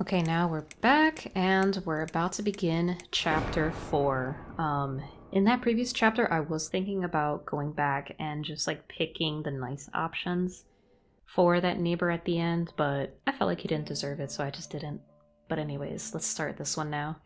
Okay, now we're back and we're about to begin chapter 4. In that previous chapter, I was thinking about going back and just like picking the nice options for that neighbor at the end, but I felt like he didn't deserve it, so I just didn't. But anyways, let's start this one now.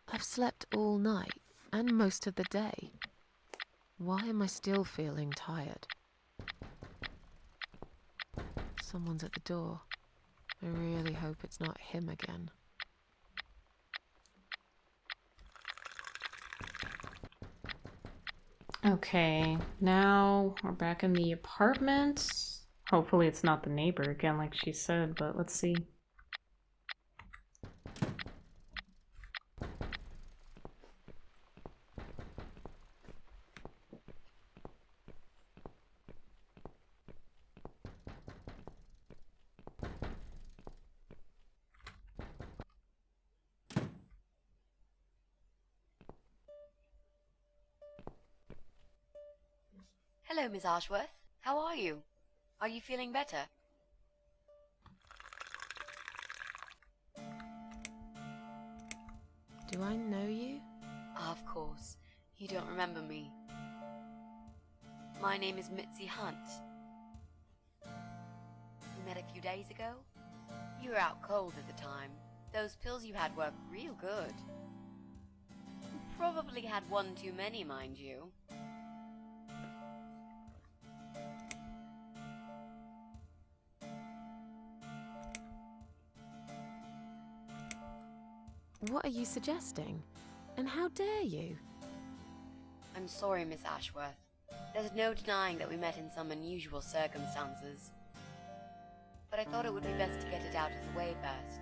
I've slept all night and most of the day. Why am I still feeling tired? Someone's at the door. I really hope it's not him again. Okay, now we're back in the apartment. Hopefully it's not the neighbor again like she said, but let's see. Hello, Miss Ashworth. How are you? Are you feeling better? Do I know you? Of course. You don't remember me. My name is Mitzi Hunt. We met a few days ago. You were out cold at the time. Those pills you had were real good. You probably had one too many, mind you. What are you suggesting? And how dare you? I'm sorry, Miss Ashworth. There's no denying that we met in some unusual circumstances. But I thought it would be best to get it out of the way first.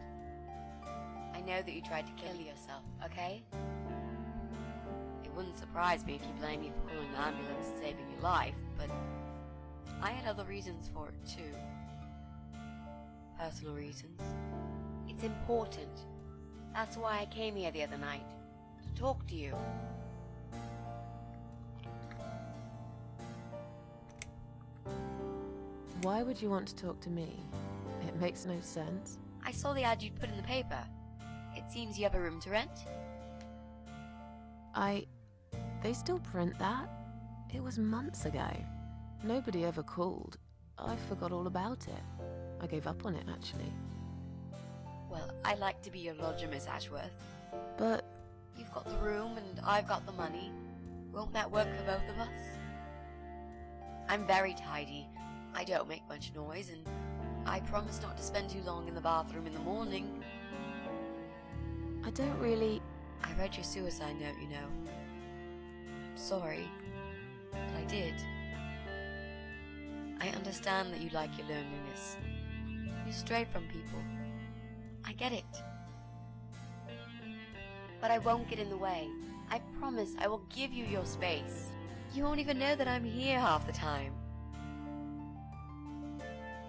I know that you tried to kill yourself, okay? It wouldn't surprise me if you blame me for calling the ambulance and saving your life, but I had other reasons for it too. Personal reasons. It's important. That's why I came here the other night, to talk to you. Why would you want to talk to me? It makes no sense. I saw the ad you'd put in the paper. It seems you have a room to rent. They still print that? It was months ago. Nobody ever called. I forgot all about it. I gave up on it, actually. Well, I'd like to be your lodger, Miss Ashworth. But You've got the room and I've got the money. Won't that work for both of us? I'm very tidy. I don't make much noise, and I promise not to spend too long in the bathroom in the morning. I don't really... I read your suicide note, you know. I'm sorry, but I did. I understand that you like your loneliness. You stray from people. I get it. But I won't get in the way. I promise I will give you your space. You won't even know that I'm here half the time.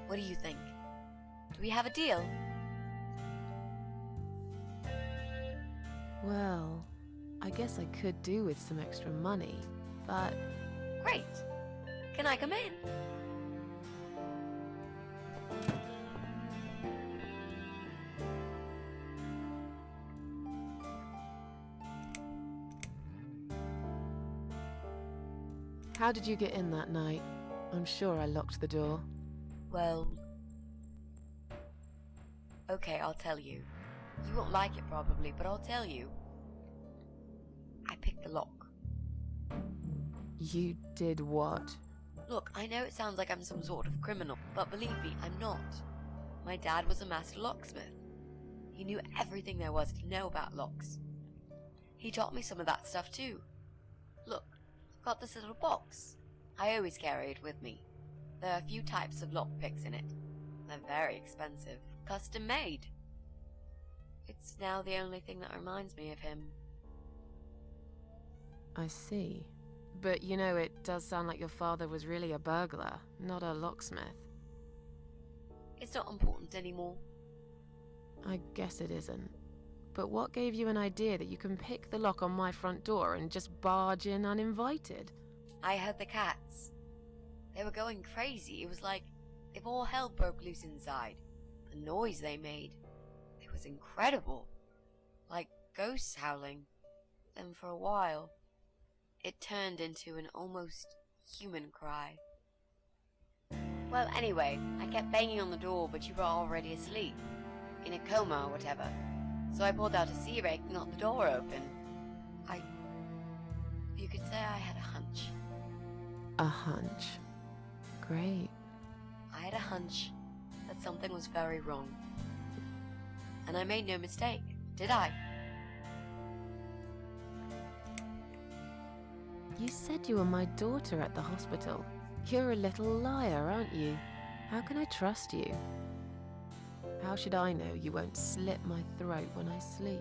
What do you think? Do we have a deal? Well, I guess I could do with some extra money, but... Great. Can I come in? How did you get in that night? I'm sure I locked the door. Well... Okay, I'll tell you. You won't like it probably, but I'll tell you. I picked the lock. You did what? Look, I know it sounds like I'm some sort of criminal, but believe me, I'm not. My dad was a master locksmith. He knew everything there was to know about locks. He taught me some of that stuff too. Look, I've got this little box. I always carry it with me. There are a few types of lockpicks in it. They're very expensive, custom made. It's now the only thing that reminds me of him. I see. But you know, it does sound like your father was really a burglar, not a locksmith. It's not important anymore. I guess it isn't. But what gave you an idea that you can pick the lock on my front door and just barge in uninvited? I heard the cats. They were going crazy. It was like if all hell broke loose inside. The noise they made. It was incredible. Like ghosts howling. Then for a while, it turned into an almost human cry. Well, anyway, I kept banging on the door, but you were already asleep. In a coma or whatever. So I pulled out a sea rake and got the door open. You could say I had a hunch. A hunch. Great. I had a hunch that something was very wrong. And I made no mistake, did I? You said you were my daughter at the hospital. You're a little liar, aren't you? How can I trust you? How should I know you won't slit my throat when I sleep?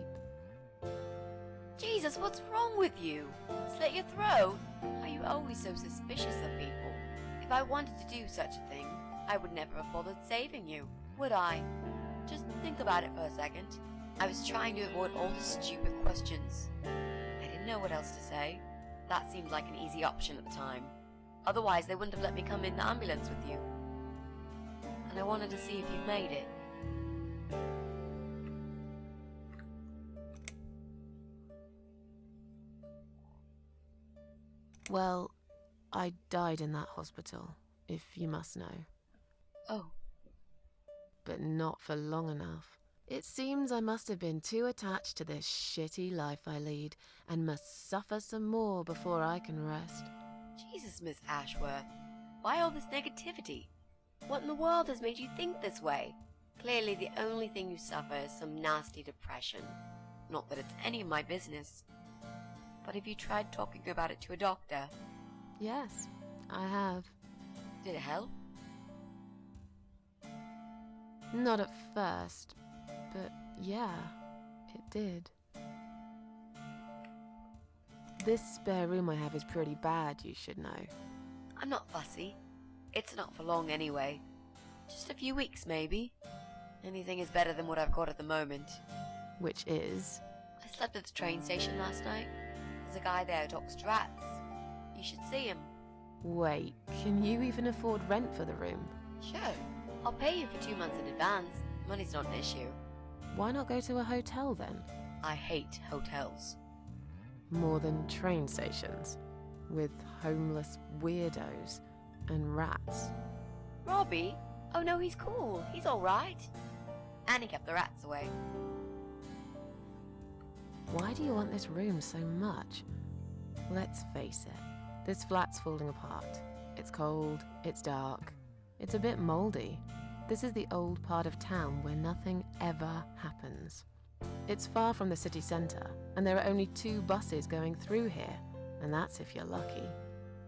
Jesus, what's wrong with you? Slit your throat? Are you always so suspicious of people? If I wanted to do such a thing, I would never have bothered saving you, would I? Just think about it for a second. I was trying to avoid all the stupid questions. I didn't know what else to say. That seemed like an easy option at the time. Otherwise, they wouldn't have let me come in the ambulance with you. And I wanted to see if you've made it. Well, I died in that hospital, if you must know. Oh. But not for long enough. It seems I must have been too attached to this shitty life I lead, and must suffer some more before I can rest. Jesus, Miss Ashworth. Why all this negativity? What in the world has made you think this way? Clearly the only thing you suffer is some nasty depression. Not that it's any of my business. But have you tried talking about it to a doctor? Yes, I have. Did it help? Not at first, but yeah, it did. This spare room I have is pretty bad, you should know. I'm not fussy. It's not for long anyway. Just a few weeks, maybe. Anything is better than what I've got at the moment. Which is? I slept at the train station last night. There's a guy there who talks to rats. You should see him. Wait, can you even afford rent for the room? Sure. I'll pay you for 2 months in advance. Money's not an issue. Why not go to a hotel then? I hate hotels. More than train stations, with homeless weirdos and rats. Robbie? Oh no, he's cool. He's alright. And he kept the rats away. Why do you want this room so much? Let's face it, this flat's falling apart. It's cold, it's dark, it's a bit moldy. This is the old part of town where nothing ever happens. It's far from the city centre, and there are only 2 buses going through here, and that's if you're lucky.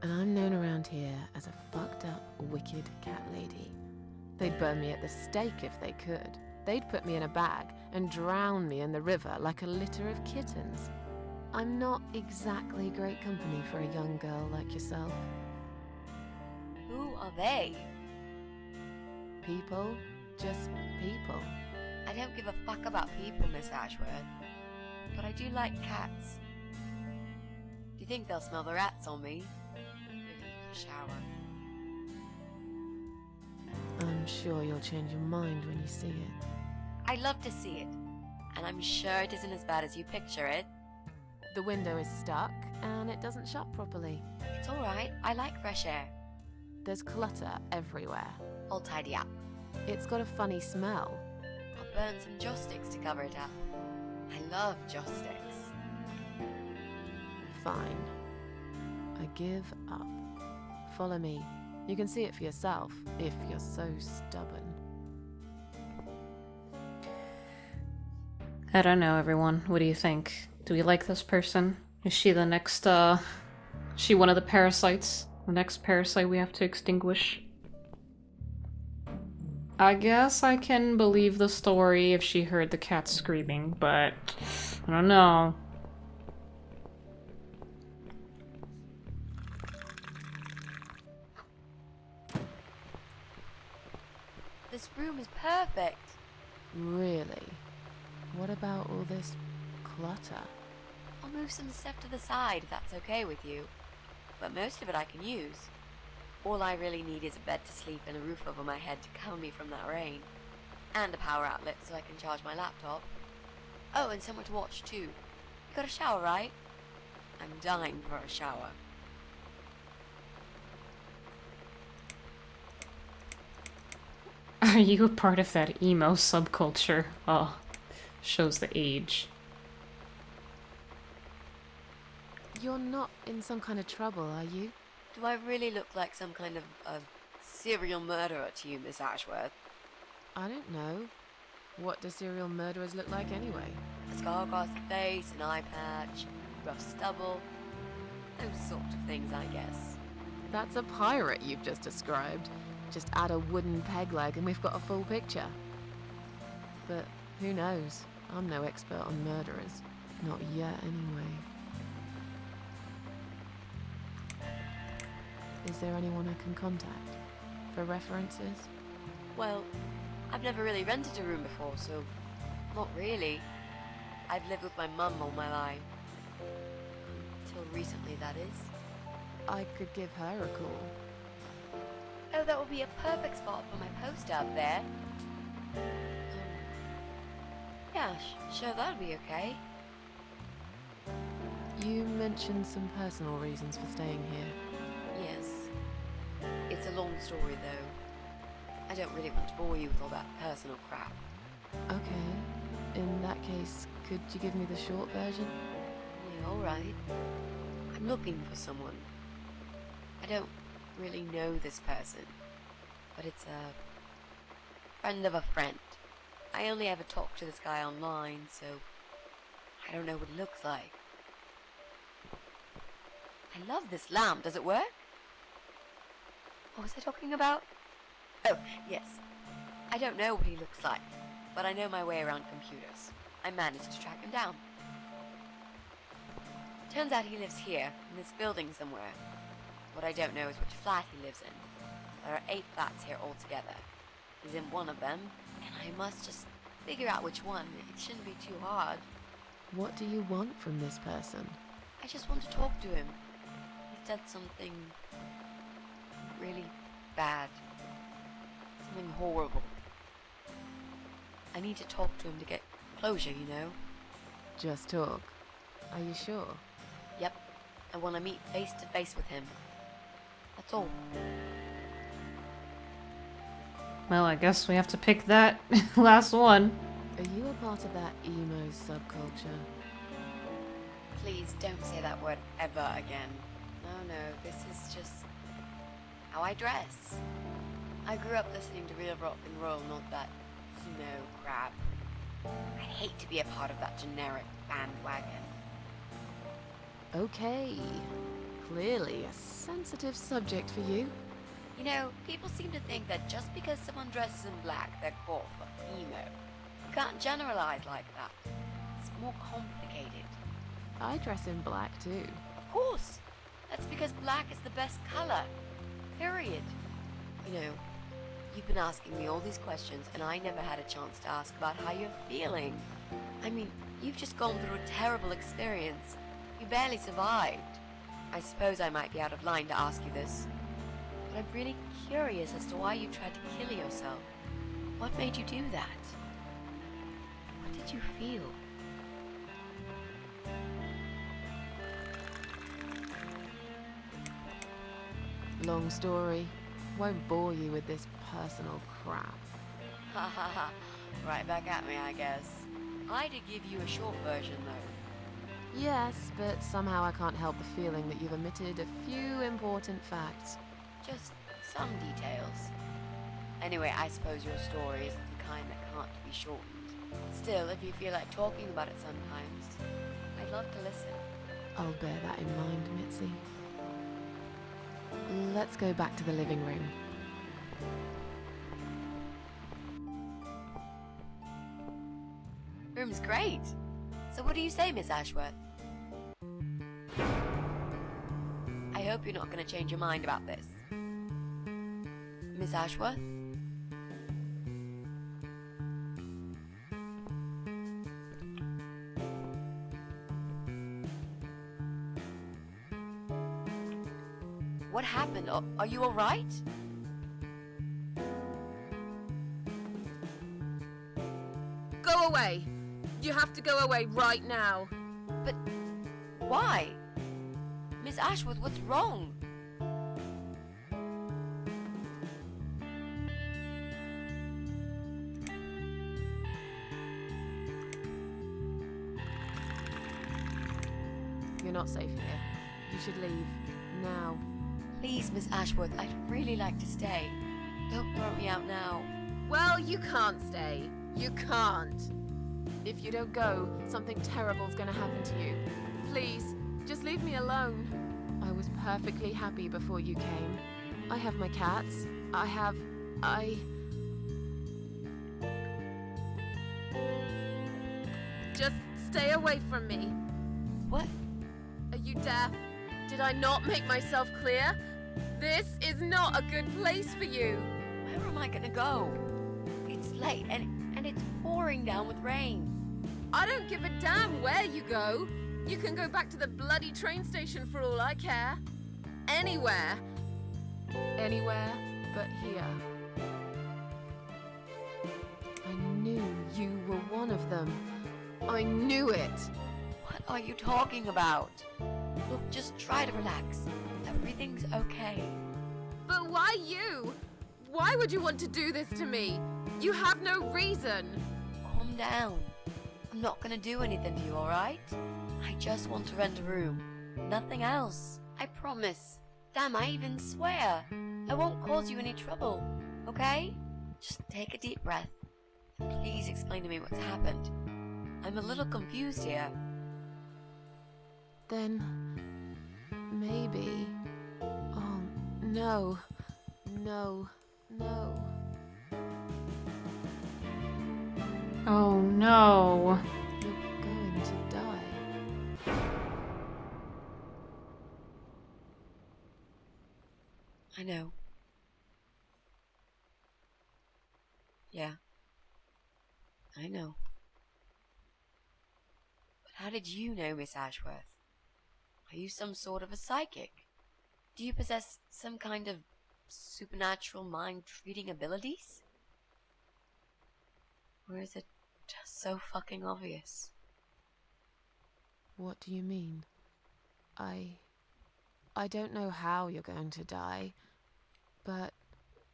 And I'm known around here as a fucked up, wicked cat lady. They'd burn me at the stake if they could. They'd put me in a bag and drown me in the river like a litter of kittens. I'm not exactly great company for a young girl like yourself. Who are they? People, just people. I don't give a fuck about people, Miss Ashworth. But I do like cats. Do you think they'll smell the rats on me? Maybe a shower. I'm sure you'll change your mind when you see it. I'd love to see it. And I'm sure it isn't as bad as you picture it. The window is stuck, and it doesn't shut properly. It's alright, I like fresh air. There's clutter everywhere. I'll tidy up. It's got a funny smell. I'll burn some joss sticks to cover it up. I love joss sticks. Fine. I give up. Follow me. You can see it for yourself, if you're so stubborn. I don't know, everyone. What do you think? Do we like this person? Is she the next, she one of the parasites? The next parasite we have to extinguish? I guess I can believe the story if she heard the cat screaming, but I don't know. This room is perfect. Really? What about all this clutter? I'll move some stuff to the side if that's okay with you. But most of it I can use. All I really need is a bed to sleep and a roof over my head to cover me from that rain. And a power outlet so I can charge my laptop. Oh, and somewhere to watch too. You got a shower, right? I'm dying for a shower. Are you a part of that emo subculture? Oh, shows the age. You're not in some kind of trouble, are you? Do I really look like some kind of serial murderer to you, Miss Ashworth? I don't know. What do serial murderers look like anyway? A scar across the face, an eye patch, rough stubble. Those sort of things, I guess. That's a pirate you've just described. Just add a wooden peg leg and we've got a full picture. But who knows? I'm no expert on murderers. Not yet, anyway. Is there anyone I can contact? For references? Well, I've never really rented a room before, so not really. I've lived with my mum all my life. Until recently, that is. I could give her a call. Oh, that would be a perfect spot for my poster up there. Yeah, sure, that'd be okay. You mentioned some personal reasons for staying here. Yes. It's a long story, though. I don't really want to bore you with all that personal crap. Okay. In that case, could you give me the short version? Yeah, alright. I'm looking for someone. I don't really know this person, but it's a friend of a friend. I only ever talk to this guy online, so I don't know what he looks like. I love this lamp. Does it work? What was I talking about? Oh, yes. I don't know what he looks like, but I know my way around computers. I managed to track him down. Turns out he lives here, in this building somewhere. What I don't know is which flat he lives in. There are 8 flats here altogether. He's in one of them, and I must just figure out which one. It shouldn't be too hard. What do you want from this person? I just want to talk to him. He's done something really bad. Something horrible. I need to talk to him to get closure, you know? Just talk. Are you sure? Yep. I want to meet face to face with him. That's all. Well, I guess we have to pick that last one. Are you a part of that emo subculture? Please don't say that word ever again. No, this is just how I dress. I grew up listening to real rock and roll, not that crap. I hate to be a part of that generic bandwagon. Okay. Clearly a sensitive subject for you. You know, people seem to think that just because someone dresses in black, they're goth or emo. You can't generalize like that. It's more complicated. I dress in black too. Of course! That's because black is the best color. Period. You know, you've been asking me all these questions, and I never had a chance to ask about how you're feeling. I mean, you've just gone through a terrible experience. You barely survived. I suppose I might be out of line to ask you this, but I'm really curious as to why you tried to kill yourself. What made you do that? What did you feel? Long story. Won't bore you with this personal crap. Ha ha ha. Right back at me, I guess. I did give you a short version, though. Yes, but somehow I can't help the feeling that you've omitted a few important facts. Just some details. Anyway, I suppose your story isn't the kind that can't be shortened. Still, if you feel like talking about it sometimes, I'd love to listen. I'll bear that in mind, Mitzi. Let's go back to the living room. Room's great. So what do you say, Miss Ashworth? I hope you're not going to change your mind about this. Miss Ashworth? What happened? Are you all right? Go away! You have to go away right now. But why? Miss Ashworth, what's wrong? You're not safe here. You should leave. Now. Please, Miss Ashworth, I'd really like to stay. Don't throw me out now. Well, you can't stay. You can't. If you don't go, something terrible's gonna happen to you. Please, just leave me alone. I was perfectly happy before you came. I have my cats. Just stay away from me. What? Are you deaf? Did I not make myself clear? This is not a good place for you. Where am I gonna go? It's late and it's pouring down with rain. I don't give a damn where you go. You can go back to the bloody train station for all I care. Anywhere. Anywhere but here. I knew you were one of them. I knew it. What are you talking about? Look, just try to relax. Everything's okay. But why you? Why would you want to do this to me? You have no reason. Calm down. I'm not gonna do anything to you, alright? I just want to rent a room. Nothing else. I promise. Damn, I even swear. I won't cause you any trouble, okay? Just take a deep breath. Please explain to me what's happened. I'm a little confused here. Then maybe. Oh, no. No. No. Oh no. You're going to die. I know. Yeah. I know. But how did you know, Miss Ashworth? Are you some sort of a psychic? Do you possess some kind of supernatural mind-reading abilities? Or is it just so fucking obvious? What do you mean? I don't know how you're going to die, but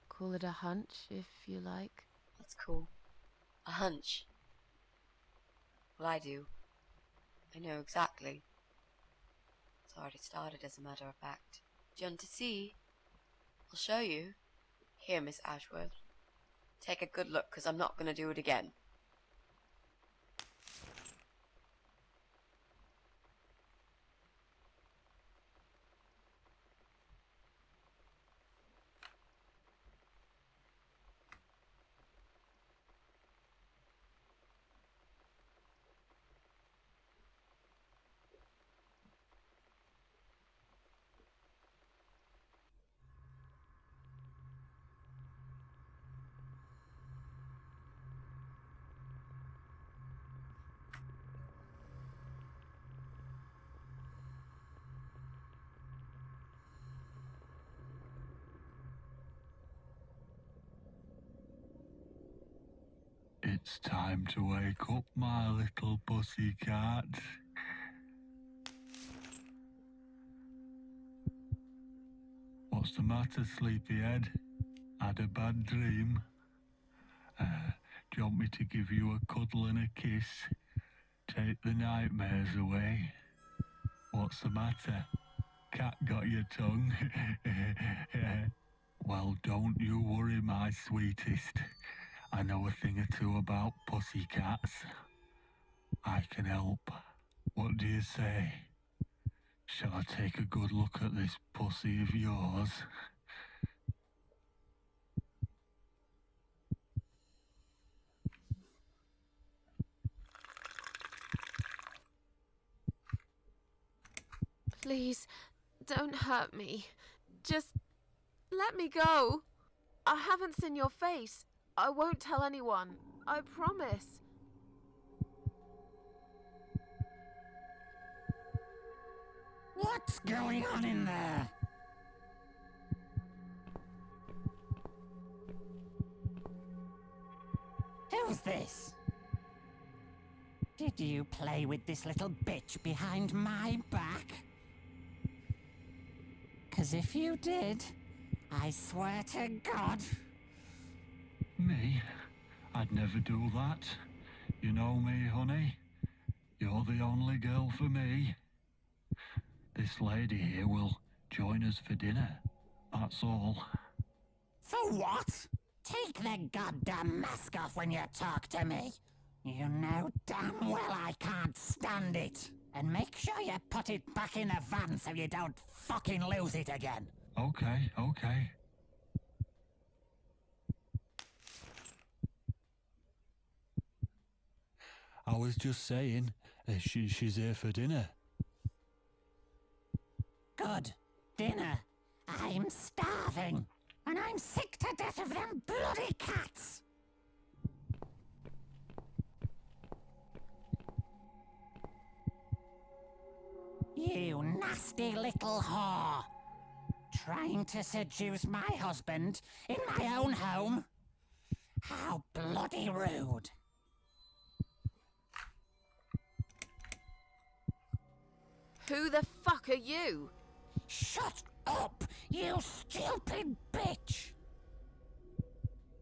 call it a hunch if you like. That's cool. A hunch. Well, I do. I know exactly. It's already started, as a matter of fact. Do you want to see? I'll show you. Here, Miss Ashworth. Take a good look, because I'm not going to do it again. It's time to wake up, my little pussycat. What's the matter, sleepyhead? Had a bad dream? Do you want me to give you a cuddle and a kiss? Take the nightmares away? What's the matter? Cat got your tongue? Well, don't you worry, my sweetest. I know a thing or two about pussycats. I can help. What do you say? Shall I take a good look at this pussy of yours? Please, don't hurt me. Just let me go. I haven't seen your face. I won't tell anyone. I promise. What's going on in there? Who's this? Did you play with this little bitch behind my back? 'Cause if you did, I swear to God... Me? I'd never do that. You know me, honey. You're the only girl for me. This lady here will join us for dinner. That's all. For what? Take the goddamn mask off when you talk to me. You know damn well I can't stand it. And make sure you put it back in the van so you don't fucking lose it again. Okay. I was just saying, she's here for dinner. Good. Dinner. I'm starving. And I'm sick to death of them bloody cats. You nasty little whore. Trying to seduce my husband in my own home? How bloody rude. Who the fuck are you? Shut up, you stupid bitch!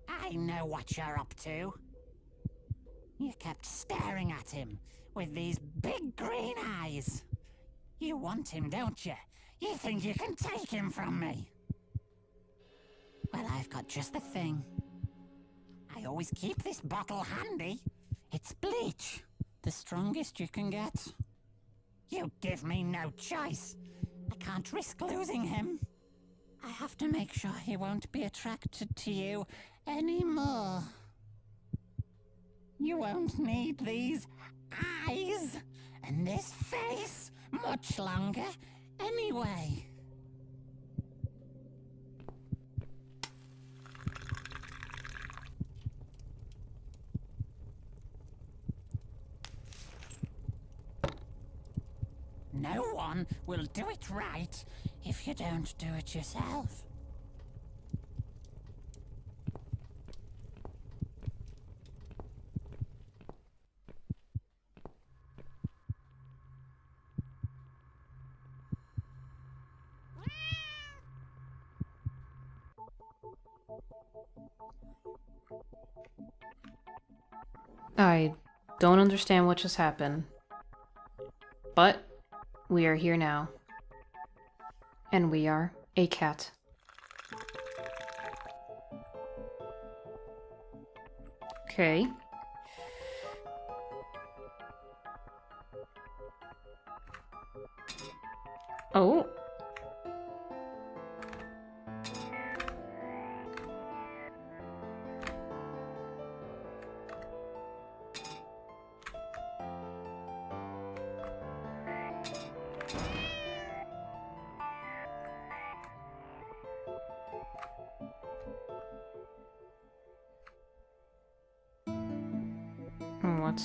I know what you're up to. You kept staring at him with these big green eyes. You want him, don't you? You think you can take him from me? Well, I've got just the thing. I always keep this bottle handy. It's bleach, the strongest you can get. You give me no choice. I can't risk losing him. I have to make sure he won't be attracted to you anymore. You won't need these eyes and this face much longer anyway. No one will do it right if you don't do it yourself. I don't understand what just happened. But we are here now. And we are a cat. Okay. Oh. What?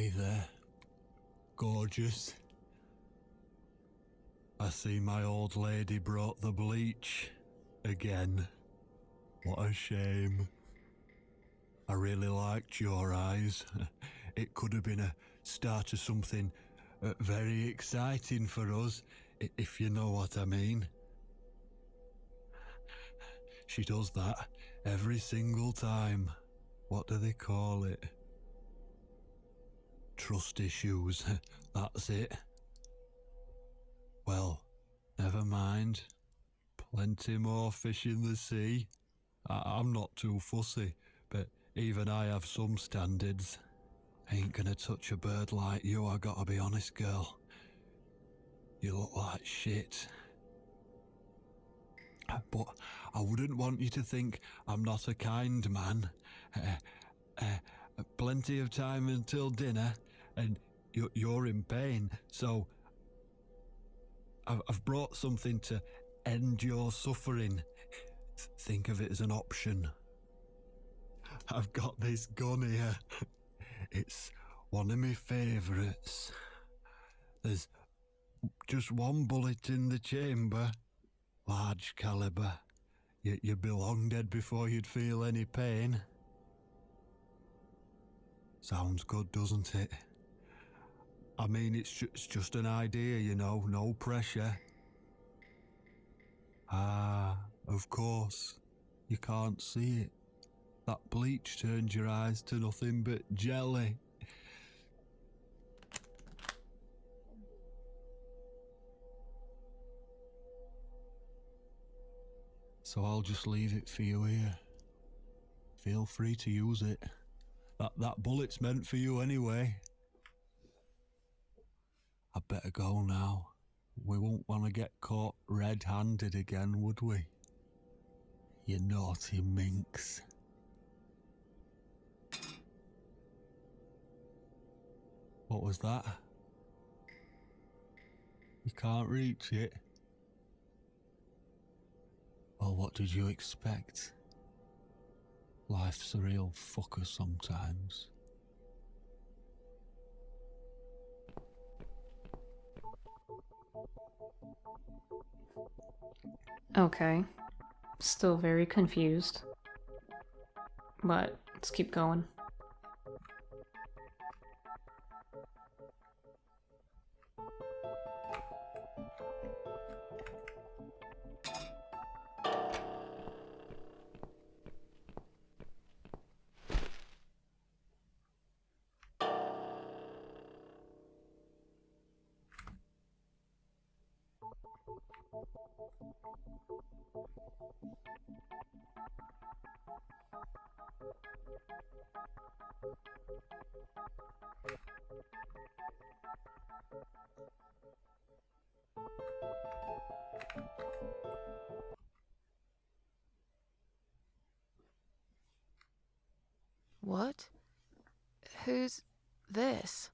Hey there, gorgeous. I see my old lady brought the bleach again. What a shame. I really liked your eyes. It could have been a start of something very exciting for us, if you know what I mean. She does that every single time. What do they call it? Trust issues. That's it. Well, never mind. Plenty more fish in the sea. I'm not too fussy, but even I have some standards. Ain't gonna touch a bird like you, I gotta be honest, girl. You look like shit. But I wouldn't want you to think I'm not a kind man. Plenty of time until dinner, and you're in pain, so I've brought something to end your suffering. Think of it as an option. I've got this gun here. It's one of my favourites. There's just one bullet in the chamber. Large caliber. You'd be long dead before you'd feel any pain. Sounds good, doesn't it? I mean, it's just an idea, you know, no pressure. Ah, of course. You can't see it. That bleach turned your eyes to nothing but jelly. So I'll just leave it for you here. Feel free to use it. That bullet's meant for you anyway. I'd better go now. We won't want to get caught red-handed again, would we? You naughty minx. What was that? You can't reach it? Well, what did you expect? Life's a real fucker sometimes. Okay. Still very confused. But let's keep going. What? Who's this?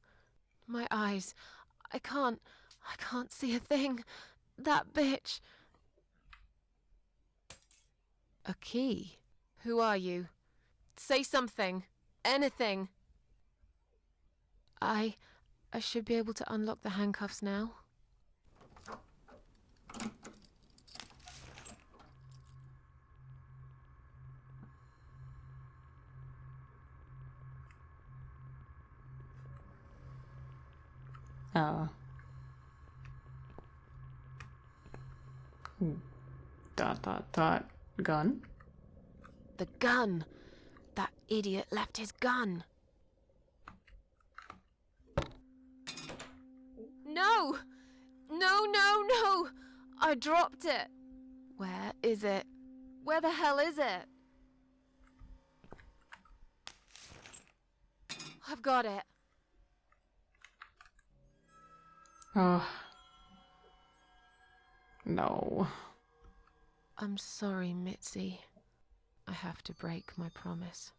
My eyes. I can't see a thing. That bitch. A key? Who are you? Say something. Anything. I should be able to unlock the handcuffs now. Uh. Dot dot dot. Gun? The gun! That idiot left his gun! No! No, no, no! I dropped it! Where is it? Where the hell is it? I've got it. Oh. No. I'm sorry, Mitzi. I have to break my promise.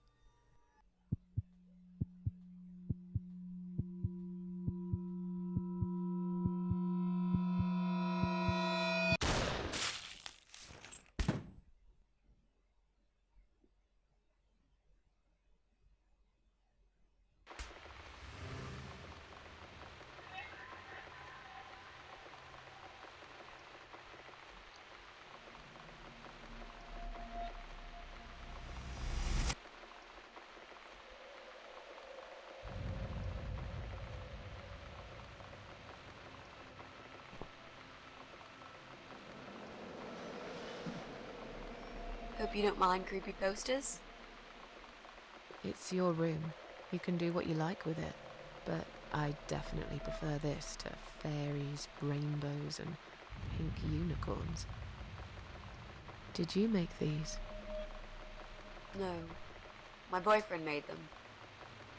Hope you don't mind creepy posters. It's your room. You can do what you like with it. But I definitely prefer this to fairies, rainbows, and pink unicorns. Did you make these? No. My boyfriend made them.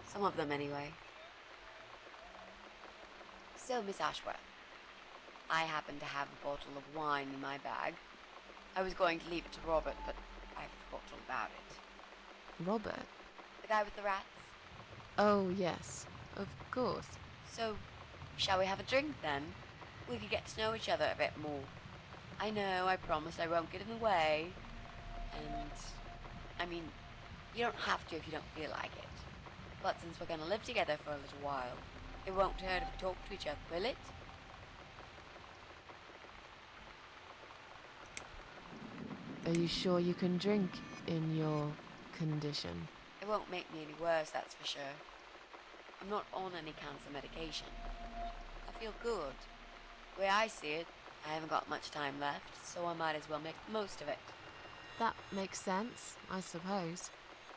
Some of them, anyway. So, Miss Ashworth, I happen to have a bottle of wine in my bag. I was going to leave it to Robert, but I forgot all about it. Robert? The guy with the rats? Oh, yes. Of course. So, shall we have a drink, then? We could get to know each other a bit more. I know, I promise I won't get in the way. And, I mean, you don't have to if you don't feel like it. But since we're going to live together for a little while, it won't hurt if we talk to each other, will it? Are you sure you can drink in your condition? It won't make me any worse, that's for sure. I'm not on any cancer medication. I feel good. The way I see it, I haven't got much time left, so I might as well make the most of it. That makes sense, I suppose.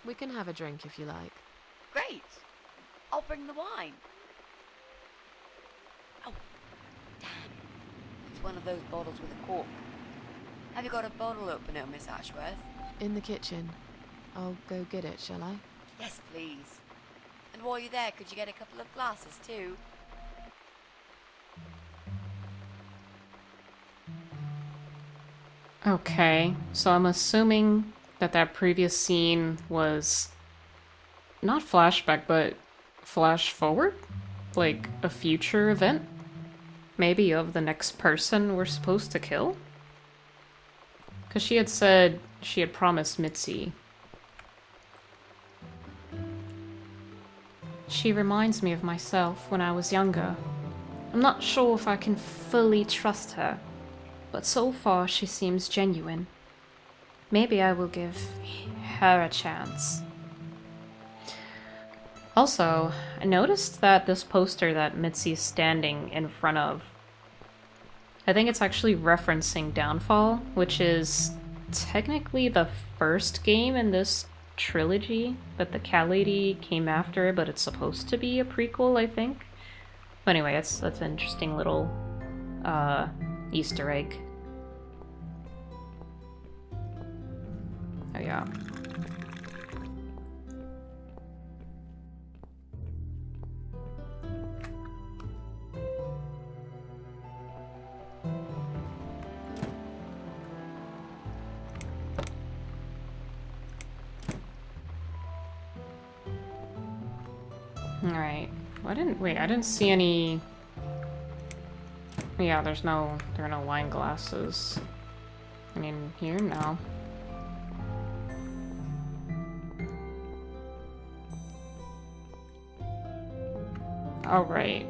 We can have a drink if you like. Great! I'll bring the wine. Oh, damn. It's one of those bottles with a cork. Have you got a bottle opener, Miss Ashworth? In the kitchen. I'll go get it, shall I? Yes, please. And while you're there, could you get a couple of glasses, too? Okay, so I'm assuming that that previous scene was not flashback, but flash forward? Like a future event? Maybe of the next person we're supposed to kill? Because she had said she had promised Mitzi. She reminds me of myself when I was younger. I'm not sure if I can fully trust her, but so far she seems genuine. Maybe I will give her a chance. Also, I noticed that this poster that Mitzi's standing in front of, I think it's actually referencing Downfall, which is technically the first game in this trilogy, but the Cat Lady came after, but it's supposed to be a prequel, I think. But anyway, that's an interesting little Easter egg. Oh yeah. Alright. I didn't see any... Yeah, there are no wine glasses. I mean, here? No. Alright.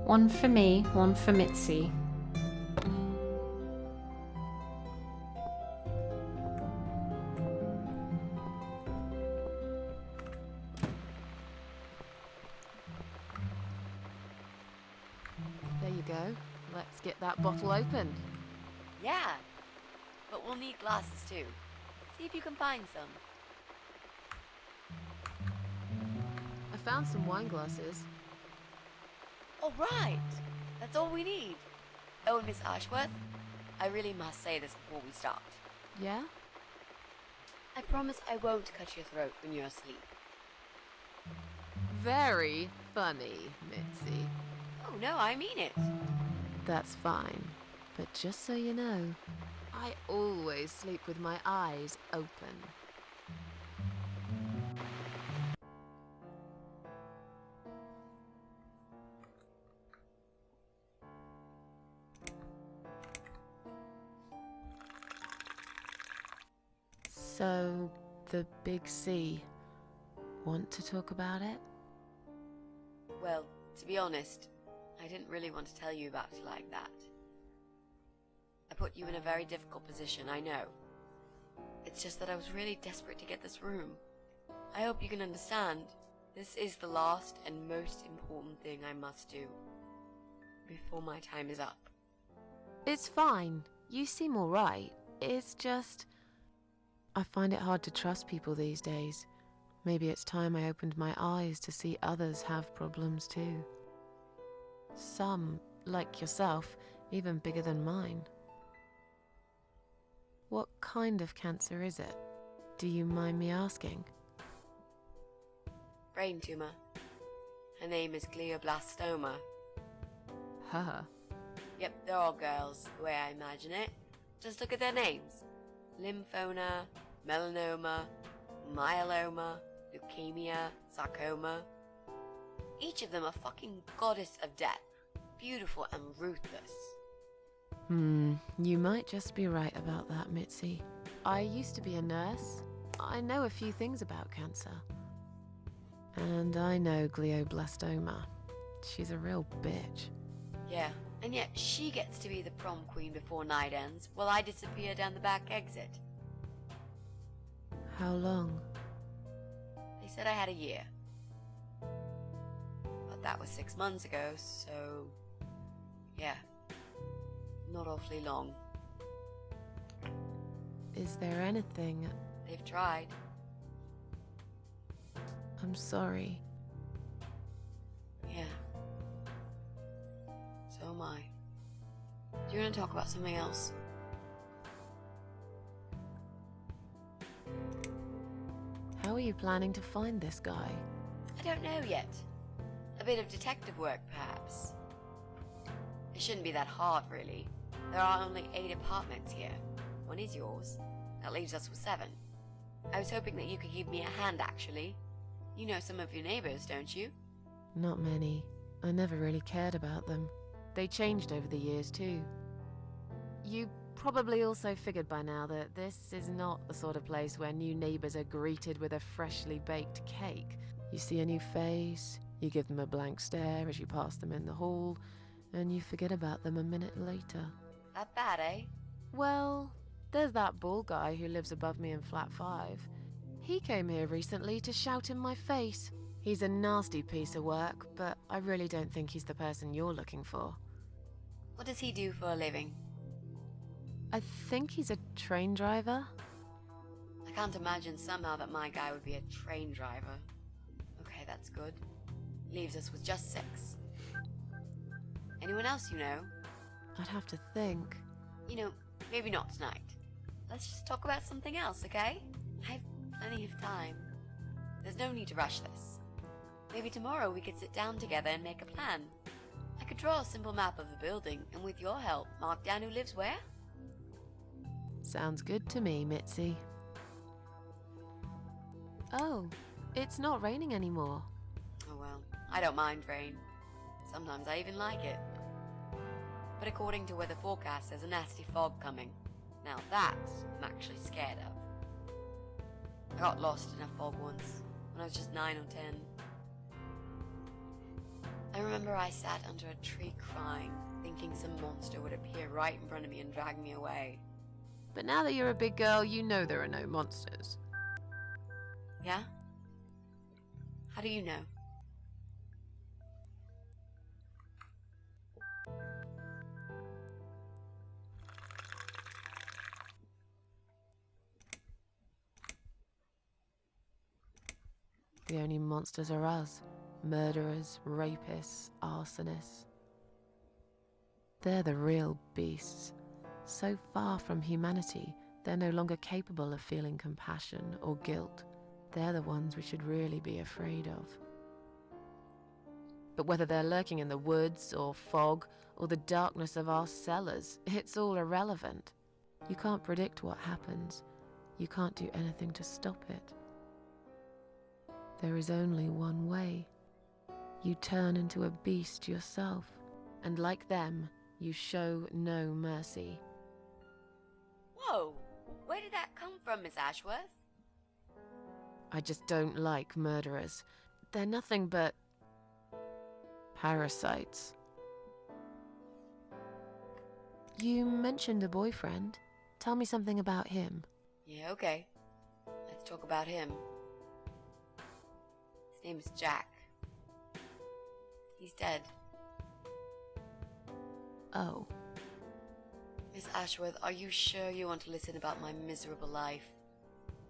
One for me, one for Mitzi. There you go. Let's get that bottle open. Yeah. But we'll need glasses, too. See if you can find some. I found some wine glasses. All right. That's all we need. Oh, and Miss Ashworth, I really must say this before we start. Yeah? I promise I won't cut your throat when you're asleep. Very funny, Mitzi. Oh, no, I mean it. That's fine. But just so you know, I always sleep with my eyes open. So, the big C. Want to talk about it? Well, to be honest, I didn't really want to tell you about it like that. I put you in a very difficult position, I know. It's just that I was really desperate to get this room. I hope you can understand. This is the last and most important thing I must do before my time is up. It's fine. You seem alright. It's just... I find it hard to trust people these days. Maybe it's time I opened my eyes to see others have problems too. Some, like yourself, even bigger than mine. What kind of cancer is it? Do you mind me asking? Brain tumor. Her name is glioblastoma. Her. Yep, they're all girls, the way I imagine it. Just look at their names. Lymphoma, melanoma, myeloma, leukemia, sarcoma. Each of them a fucking goddess of death. Beautiful and ruthless. You might just be right about that, Mitzi. I used to be a nurse. I know a few things about cancer. And I know glioblastoma. She's a real bitch. Yeah, and yet she gets to be the prom queen before night ends, while I disappear down the back exit. How long? They said I had a year. But that was 6 months ago, so... yeah. Not awfully long. Is there anything... They've tried. I'm sorry. Yeah. So am I. Do you want to talk about something else? How are you planning to find this guy? I don't know yet. A bit of detective work, perhaps. It shouldn't be that hard, really. There are only 8 apartments here. One is yours. That leaves us with 7. I was hoping that you could give me a hand, actually. You know some of your neighbors, don't you? Not many. I never really cared about them. They changed over the years, too. You probably also figured by now that this is not the sort of place where new neighbors are greeted with a freshly baked cake. You see a new face, you give them a blank stare as you pass them in the hall, and you forget about them a minute later. That bad, eh? Well, there's that bald guy who lives above me in flat 5. He came here recently to shout in my face. He's a nasty piece of work, but I really don't think he's the person you're looking for. What does he do for a living? I think he's a train driver. I can't imagine somehow that my guy would be a train driver. Okay, that's good. Leaves us with just 6. Anyone else you know? I'd have to think. You know, maybe not tonight. Let's just talk about something else, okay? I have plenty of time. There's no need to rush this. Maybe tomorrow we could sit down together and make a plan. I could draw a simple map of the building, and with your help, mark down who lives where. Sounds good to me, Mitzi. Oh, it's not raining anymore. Oh well, I don't mind rain. Sometimes I even like it. But according to weather forecast, there's a nasty fog coming. Now that I'm actually scared of. I got lost in a fog once, when I was just 9 or 10. I remember I sat under a tree crying, thinking some monster would appear right in front of me and drag me away. But now that you're a big girl, you know there are no monsters. Yeah? How do you know? The only monsters are us. Murderers, rapists, arsonists. They're the real beasts. So far from humanity, they're no longer capable of feeling compassion or guilt. They're the ones we should really be afraid of. But whether they're lurking in the woods or fog or the darkness of our cellars, it's all irrelevant. You can't predict what happens. You can't do anything to stop it. There is only one way. You turn into a beast yourself, and like them, you show no mercy. Whoa! Where did that come from, Miss Ashworth? I just don't like murderers. They're nothing but... parasites. You mentioned a boyfriend. Tell me something about him. Yeah, okay. Let's talk about him. His name is Jack. He's dead. Oh. Miss Ashworth, are you sure you want to listen about my miserable life?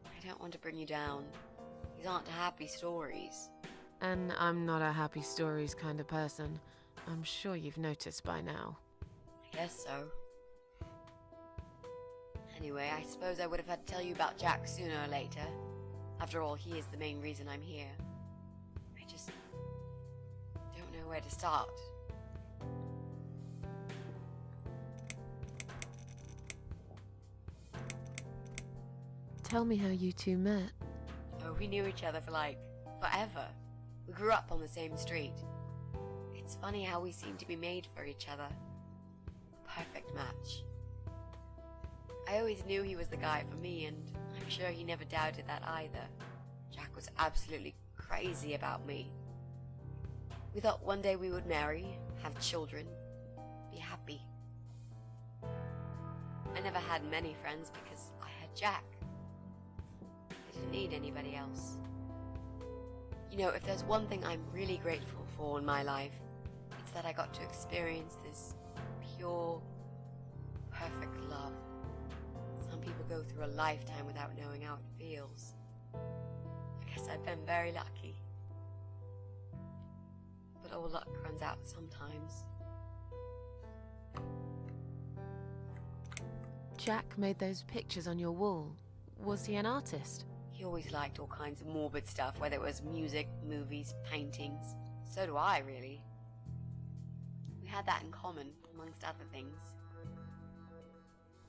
I don't want to bring you down. These aren't happy stories. And I'm not a happy stories kind of person. I'm sure you've noticed by now. I guess so. Anyway, I suppose I would have had to tell you about Jack sooner or later. After all, he is the main reason I'm here. I just don't know where to start. Tell me how you two met. Oh, we knew each other for forever. We grew up on the same street. It's funny how we seem to be made for each other. Perfect match. I always knew he was the guy for me, and I'm sure he never doubted that either. Jack was absolutely crazy about me. We thought one day we would marry, have children, be happy. I never had many friends because I had Jack. I didn't need anybody else. You know, if there's one thing I'm really grateful for in my life, it's that I got to experience this pure, perfect love. Some people go through a lifetime without knowing how it feels. I guess I've been very lucky. But all luck runs out sometimes. Jack made those pictures on your wall. Was he an artist? He always liked all kinds of morbid stuff, whether it was music, movies, paintings. So do I, really. We had that in common, amongst other things.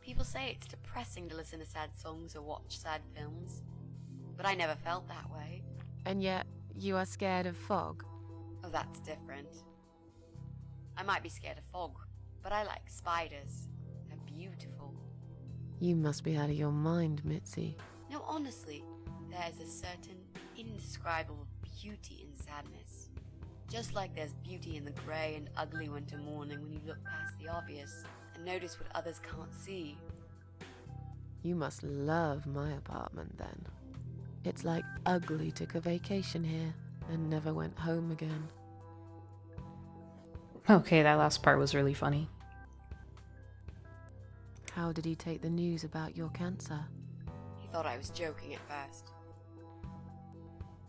People say it's depressing to listen to sad songs or watch sad films, but I never felt that way. And yet, you are scared of fog? Oh, that's different. I might be scared of fog, but I like spiders. They're beautiful. You must be out of your mind, Mitzi. No, honestly, there's a certain indescribable beauty in sadness. Just like there's beauty in the grey and ugly winter morning when you look past the obvious and notice what others can't see. You must love my apartment then. It's like Ugly took a vacation here and never went home again. Okay, that last part was really funny. How did he take the news about your cancer? He thought I was joking at first.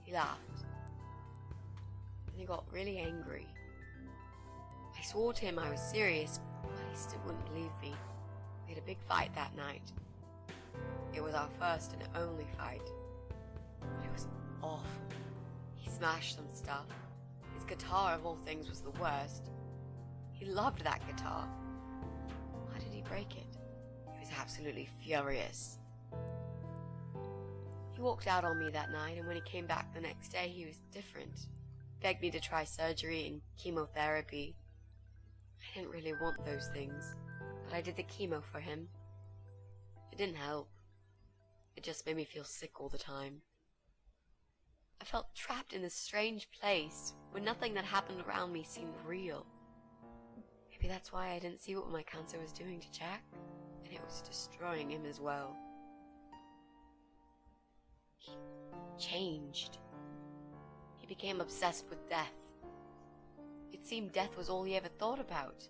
He laughed. And he got really angry. I swore to him I was serious, but he still wouldn't believe me. We had a big fight that night. It was our first and only fight. But it was awful. He smashed some stuff. His guitar, of all things, was the worst. He loved that guitar. Why did he break it? He was absolutely furious. He walked out on me that night, and when he came back the next day, he was different. Begged me to try surgery and chemotherapy. I didn't really want those things, but I did the chemo for him. It didn't help. It just made me feel sick all the time. I felt trapped in this strange place where nothing that happened around me seemed real. Maybe that's why I didn't see what my cancer was doing to Jack, and it was destroying him as well. He changed. He became obsessed with death. It seemed death was all he ever thought about,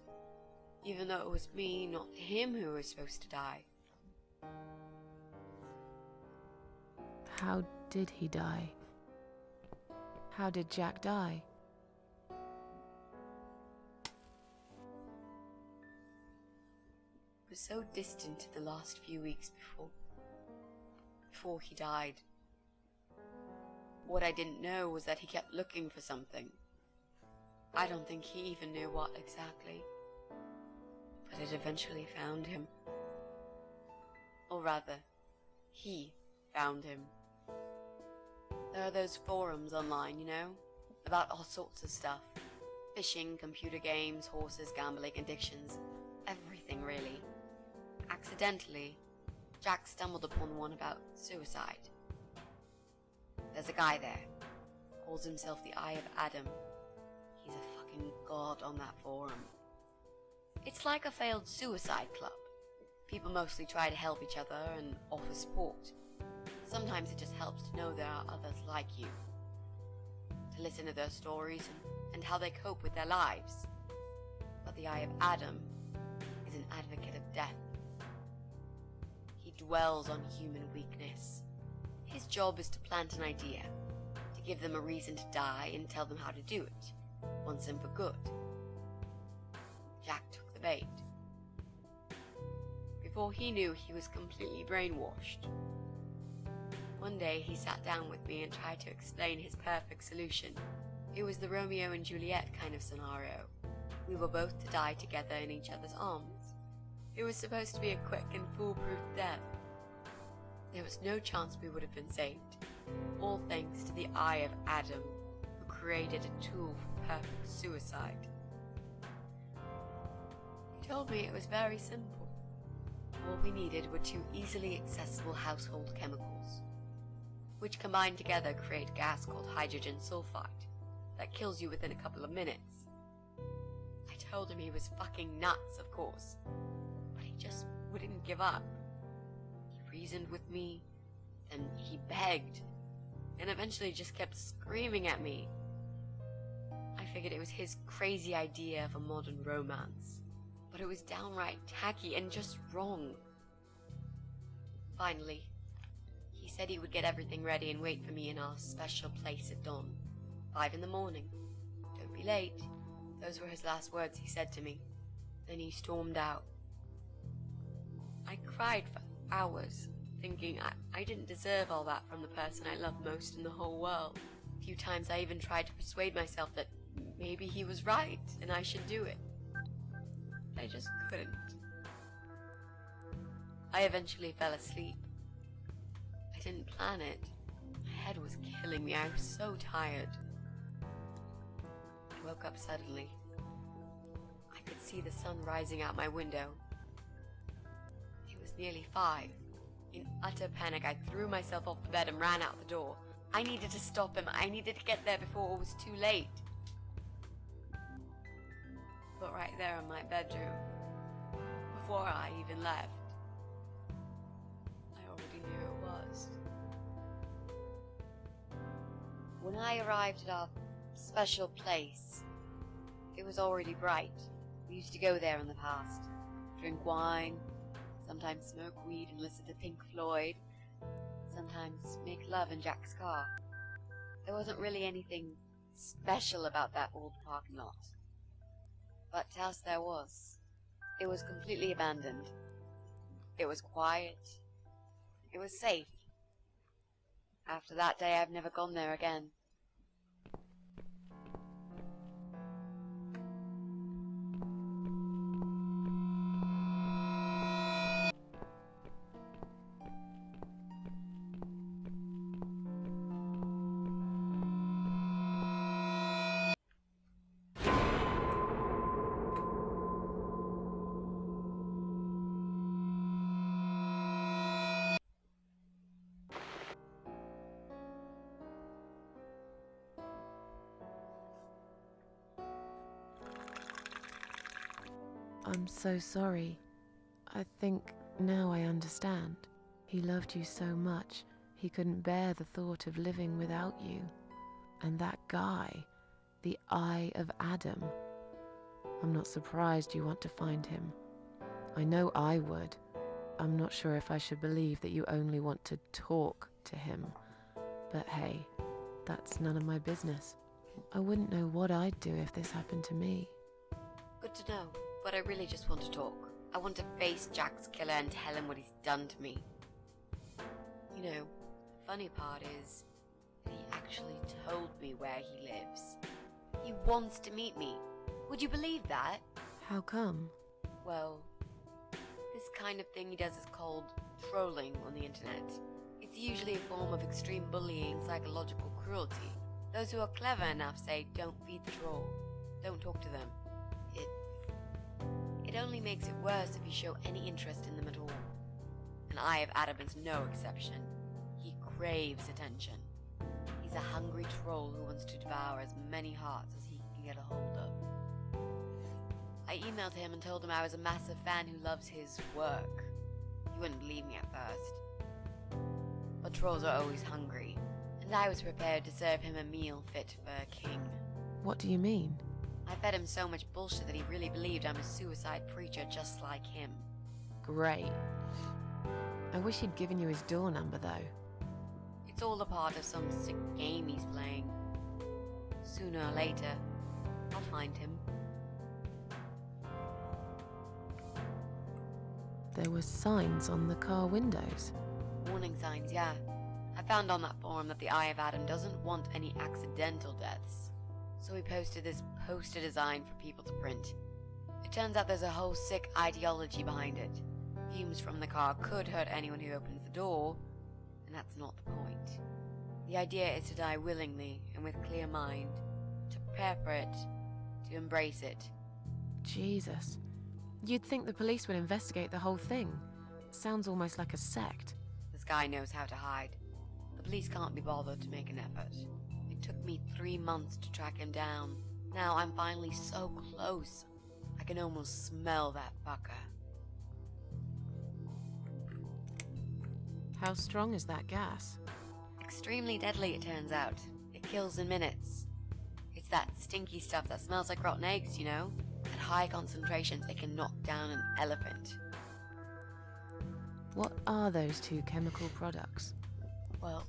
even though it was me, not him, who was supposed to die. How did he die? How did Jack die? It was so distant the last few weeks before he died. What I didn't know was that he kept looking for something. I don't think he even knew what exactly. But it eventually found him. Or rather, he found him. There are those forums online, you know, about all sorts of stuff. Fishing, computer games, horses, gambling, addictions, everything really. Accidentally, Jack stumbled upon one about suicide. There's a guy there, calls himself the Eye of Adam. He's a fucking god on that forum. It's like a failed suicide club. People mostly try to help each other and offer support. Sometimes it just helps to know there are others like you. To listen to their stories and how they cope with their lives. But the Eye of Adam is an an advocate of death. He dwells on human weakness. His job is to plant an idea, to give them a reason to die and tell them how to do it, once and for good. Jack took the bait. Before he knew, he was completely brainwashed. One day he sat down with me and tried to explain his perfect solution. It was the Romeo and Juliet kind of scenario. We were both to die together in each other's arms. It was supposed to be a quick and foolproof death. There was no chance we would have been saved, all thanks to the eye of Adam, who created a tool for perfect suicide. He told me it was very simple. All we needed were 2 easily accessible household chemicals, which combined together create a gas called hydrogen sulfide that kills you within a couple of minutes. I told him he was fucking nuts, of course, but he just wouldn't give up. He reasoned with me, and he begged, and eventually just kept screaming at me. I figured it was his crazy idea of a modern romance, but it was downright tacky and just wrong. Finally, he said he would get everything ready and wait for me in our special place at dawn, 5 in the morning. Don't be late. Those were his last words he said to me. Then he stormed out. I cried for hours, thinking I didn't deserve all that from the person I loved most in the whole world. A few times I even tried to persuade myself that maybe he was right and I should do it. I just couldn't. I eventually fell asleep. I didn't plan it. My head was killing me. I was so tired. I woke up suddenly. I could see the sun rising out my window. It was nearly 5. In utter panic, I threw myself off the bed and ran out the door. I needed to stop him. I needed to get there before it was too late. But right there in my bedroom, before I even left, I already knew it was. When I arrived at our special place, it was already bright. We used to go there in the past, drink wine, sometimes smoke weed and listen to Pink Floyd, sometimes make love in Jack's car. There wasn't really anything special about that old parking lot. But to us there was. It was completely abandoned. It was quiet. It was safe. After that day, I've never gone there again. I'm so sorry. I think now I understand. He loved you so much, he couldn't bear the thought of living without you. And that guy, the Eye of Adam. I'm not surprised you want to find him. I know I would. I'm not sure if I should believe that you only want to talk to him. But hey, that's none of my business. I wouldn't know what I'd do if this happened to me. Good to know, but I really just want to talk. I want to face Jack's killer and tell him what he's done to me. You know, the funny part is that he actually told me where he lives. He wants to meet me. Would you believe that? How come? Well, this kind of thing he does is called trolling on the internet. It's usually a form of extreme bullying and psychological cruelty. Those who are clever enough say, don't feed the troll. Don't talk to them. It only makes it worse if you show any interest in them at all. And Eye of Adam is no exception. He craves attention. He's a hungry troll who wants to devour as many hearts as he can get a hold of. I emailed him and told him I was a massive fan who loves his work. He wouldn't believe me at first. But trolls are always hungry, and I was prepared to serve him a meal fit for a king. What do you mean? I fed him so much bullshit that he really believed I'm a suicide preacher just like him. Great. I wish he'd given you his door number, though. It's all a part of some sick game he's playing. Sooner or later, I'll find him. There were signs on the car windows. Warning signs, yeah. I found on that forum that the Eye of Adam doesn't want any accidental deaths. So he posted this poster design for people to print. It turns out there's a whole sick ideology behind it. Fumes from the car could hurt anyone who opens the door, and that's not the point. The idea is to die willingly and with clear mind, to prepare for it, to embrace it. Jesus. You'd think the police would investigate the whole thing. Sounds almost like a sect. This guy knows how to hide. The police can't be bothered to make an effort. It took me 3 months to track him down. Now I'm finally so close. I can almost smell that fucker. How strong is that gas? Extremely deadly, it turns out. It kills in minutes. It's that stinky stuff that smells like rotten eggs, you know? At high concentrations, it can knock down an elephant. What are those two chemical products? Well,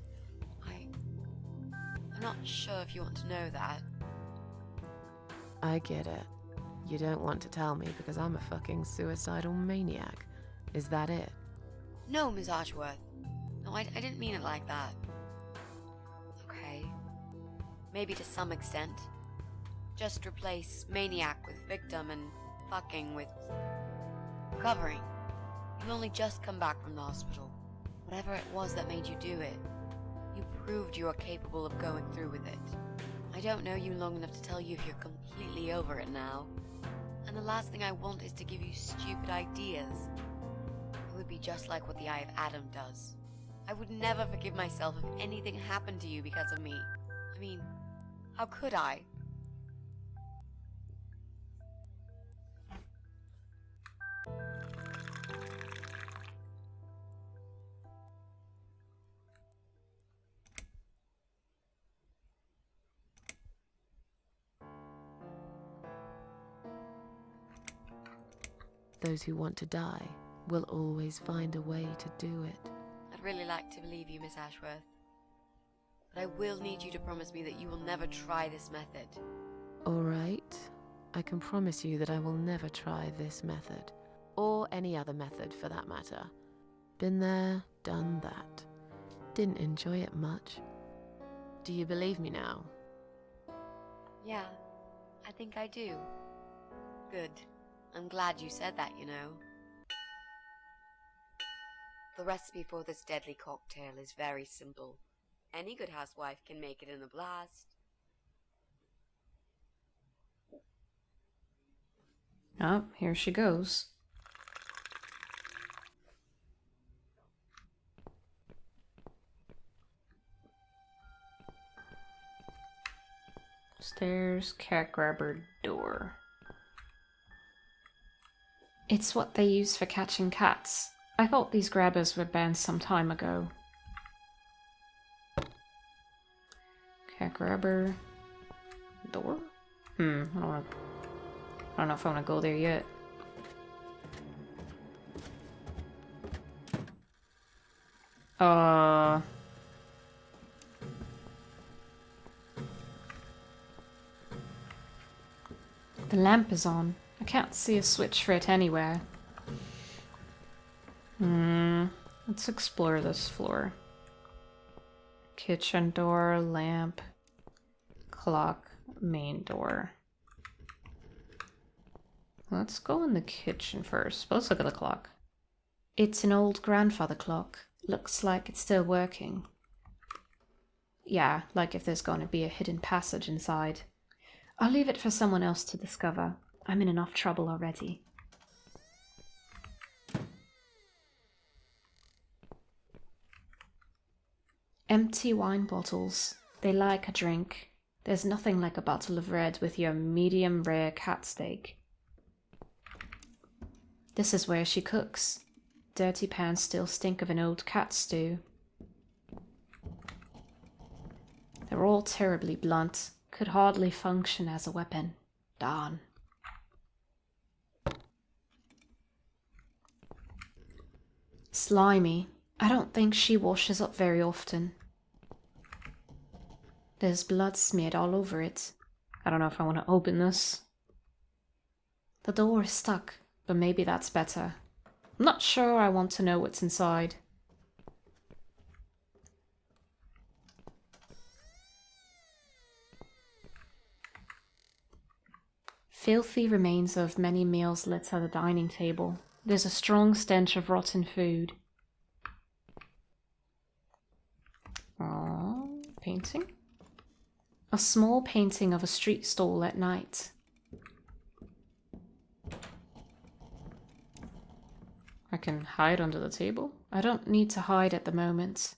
I'm not sure if you want to know that. I get it. You don't want to tell me because I'm a fucking suicidal maniac. Is that it? No, Miss Ashworth. No, I didn't mean it like that. Okay. Maybe to some extent. Just replace maniac with victim and fucking with recovering. You've only just come back from the hospital. Whatever it was that made you do it, you proved you are capable of going through with it. I don't know you long enough to tell you if you're completely over it now. And the last thing I want is to give you stupid ideas. It would be just like what the Eye of Adam does. I would never forgive myself if anything happened to you because of me. I mean, how could I? Those who want to die will always find a way to do it. I'd really like to believe you, Miss Ashworth. But I will need you to promise me that you will never try this method. All right. I can promise you that I will never try this method. Or any other method, for that matter. Been there, done that. Didn't enjoy it much. Do you believe me now? Yeah, I think I do. Good. I'm glad you said that, you know. The recipe for this deadly cocktail is very simple. Any good housewife can make it in a blast. Oh, here she goes. Stairs, cat grabber, door. It's what they use for catching cats. I thought these grabbers were banned some time ago. Cat grabber, door? I don't know if I want to go there yet. The lamp is on. I can't see a switch for it anywhere. Let's explore this floor. Kitchen door, lamp, clock, main door. Let's go in the kitchen first. Let's look at the clock. It's an old grandfather clock. Looks like it's still working. Yeah, like if there's going to be a hidden passage inside. I'll leave it for someone else to discover. I'm in enough trouble already. Empty wine bottles. They like a drink. There's nothing like a bottle of red with your medium rare cat steak. This is where she cooks. Dirty pans still stink of an old cat stew. They're all terribly blunt. Could hardly function as a weapon. Darn. Slimy. I don't think she washes up very often. There's blood smeared all over it. I don't know if I want to open this. The door is stuck, but maybe that's better. I'm not sure I want to know what's inside. Filthy remains of many meals litter the dining table. There's a strong stench of rotten food. Aww, painting? A small painting of a street stall at night. I can hide under the table? I don't need to hide at the moment.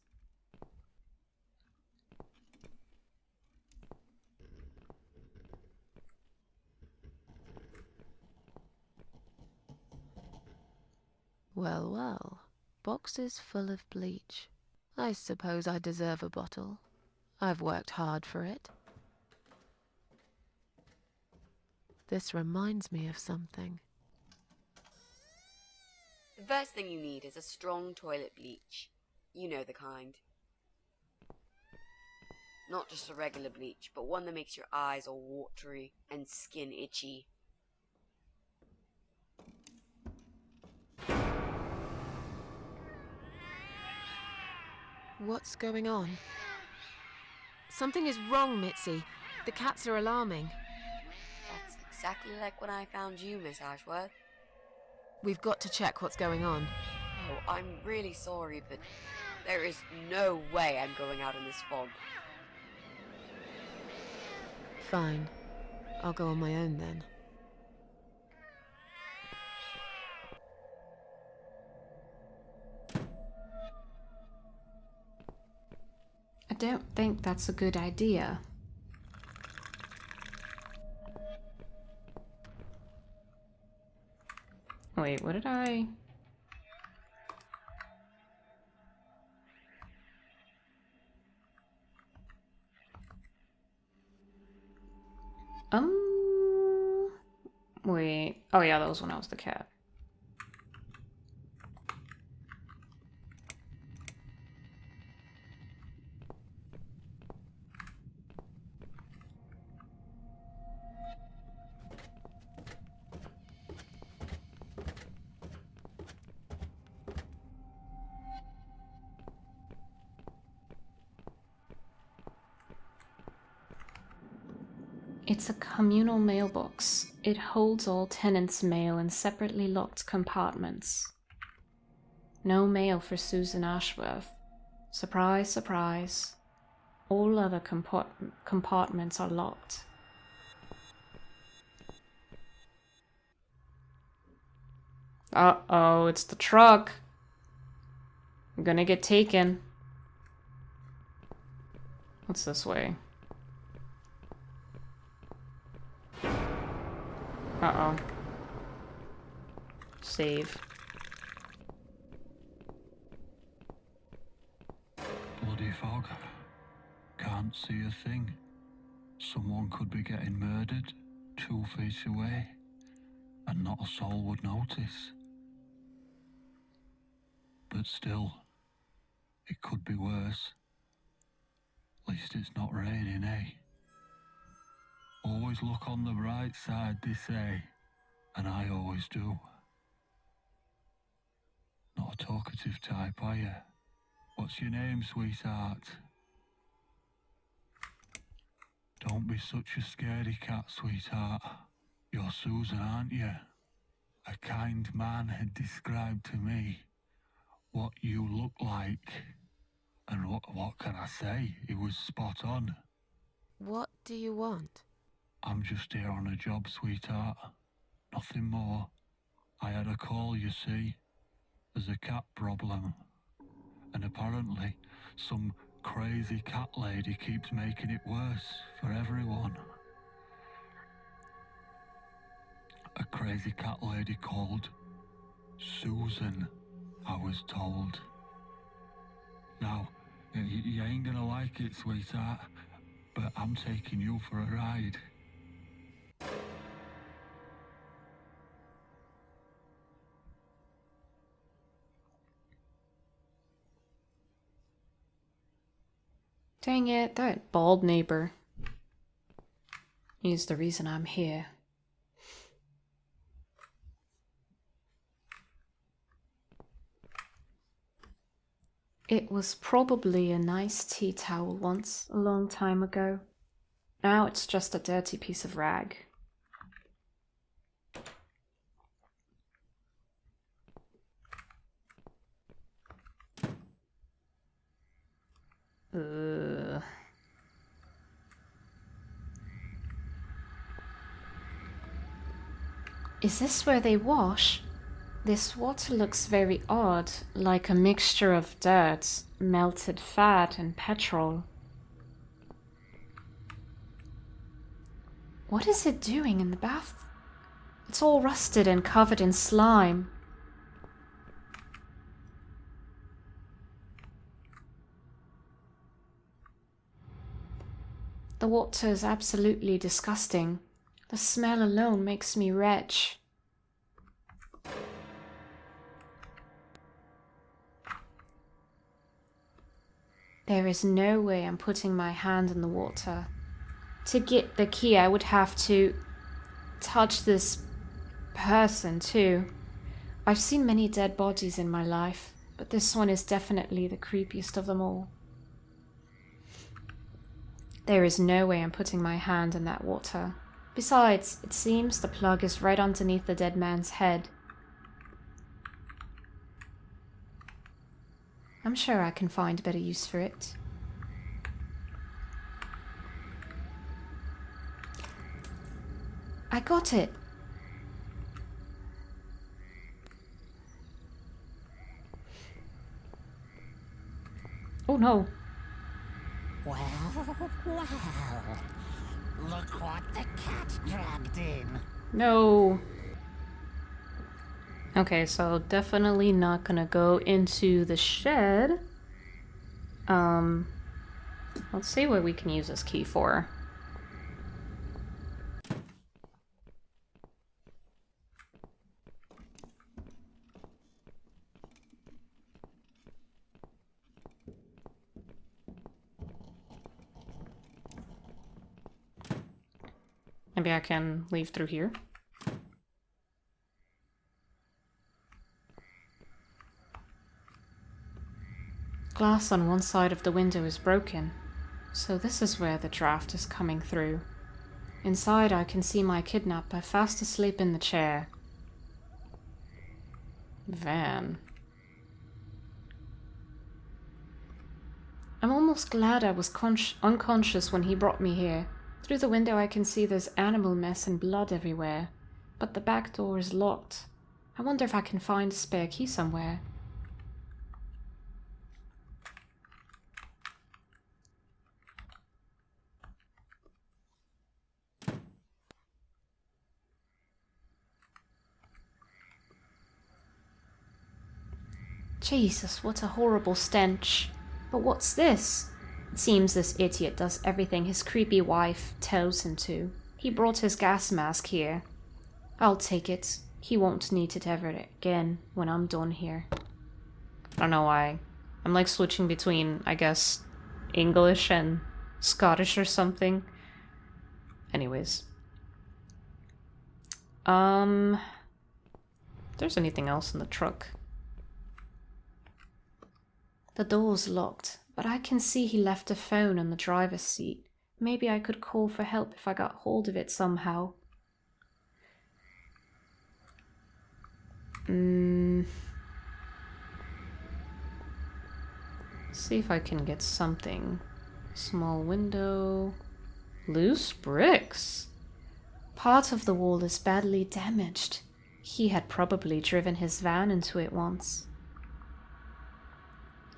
Well, well. Boxes full of bleach. I suppose I deserve a bottle. I've worked hard for it. This reminds me of something. The first thing you need is a strong toilet bleach. You know the kind. Not just a regular bleach, but one that makes your eyes all watery and skin itchy. What's going on? Something is wrong, Mitzi. The cats are alarming. That's exactly like when I found you, Miss Ashworth. We've got to check what's going on. Oh, I'm really sorry, but there is no way I'm going out in this fog. Fine. I'll go on my own then. I don't think that's a good idea. Wait, what did I... Wait. Oh yeah, that was when I was the cat. It's a communal mailbox. It holds all tenants' mail in separately locked compartments. No mail for Susan Ashworth. Surprise, surprise. All other compartments are locked. Uh-oh, it's the truck. I'm gonna get taken. What's this way? Uh-oh. Save. Bloody fog. Can't see a thing. Someone could be getting murdered 2 feet away, and not a soul would notice. But still, it could be worse. At least it's not raining, eh? Always look on the bright side, they say, and I always do. Not a talkative type, are you? What's your name, sweetheart? Don't be such a scaredy cat, sweetheart. You're Susan, aren't you? A kind man had described to me what you look like. And what can I say? He was spot on. What do you want? I'm just here on a job, sweetheart. Nothing more. I had a call, you see. There's a cat problem. And apparently, some crazy cat lady keeps making it worse for everyone. A crazy cat lady called Susan, I was told. Now, you ain't gonna like it, sweetheart, but I'm taking you for a ride. Dang it, that bald neighbor. He's the reason I'm here. It was probably a nice tea towel once, a long time ago. Now it's just a dirty piece of rag. Is this where they wash? This water looks very odd, like a mixture of dirt, melted fat, and petrol. What is it doing in the bath? It's all rusted and covered in slime. The water is absolutely disgusting. The smell alone makes me retch. There is no way I'm putting my hand in the water. To get the key, I would have to touch this person too. I've seen many dead bodies in my life, but this one is definitely the creepiest of them all. There is no way I'm putting my hand in that water. Besides, it seems the plug is right underneath the dead man's head. I'm sure I can find a better use for it. I got it! Oh no! Well, look what the cat dragged in. No! Okay, so definitely not gonna go into the shed. Let's see what we can use this key for. Maybe I can leave through here. Glass on one side of the window is broken, so this is where the draft is coming through. Inside I can see my kidnapper fast asleep in the chair. Van. I'm almost glad I was unconscious when he brought me here. Through the window I can see there's animal mess and blood everywhere, but the back door is locked. I wonder if I can find a spare key somewhere. Jesus, what a horrible stench. But what's this? It seems this idiot does everything his creepy wife tells him to. He brought his gas mask here. I'll take it. He won't need it ever again when I'm done here. I don't know why. I'm like switching between, I guess, English and Scottish or something. Anyways. If there's anything else in the truck. The door's locked, but I can see he left a phone on the driver's seat. Maybe I could call for help if I got hold of it somehow. See if I can get something. Small window. Loose bricks. Part of the wall is badly damaged. He had probably driven his van into it once.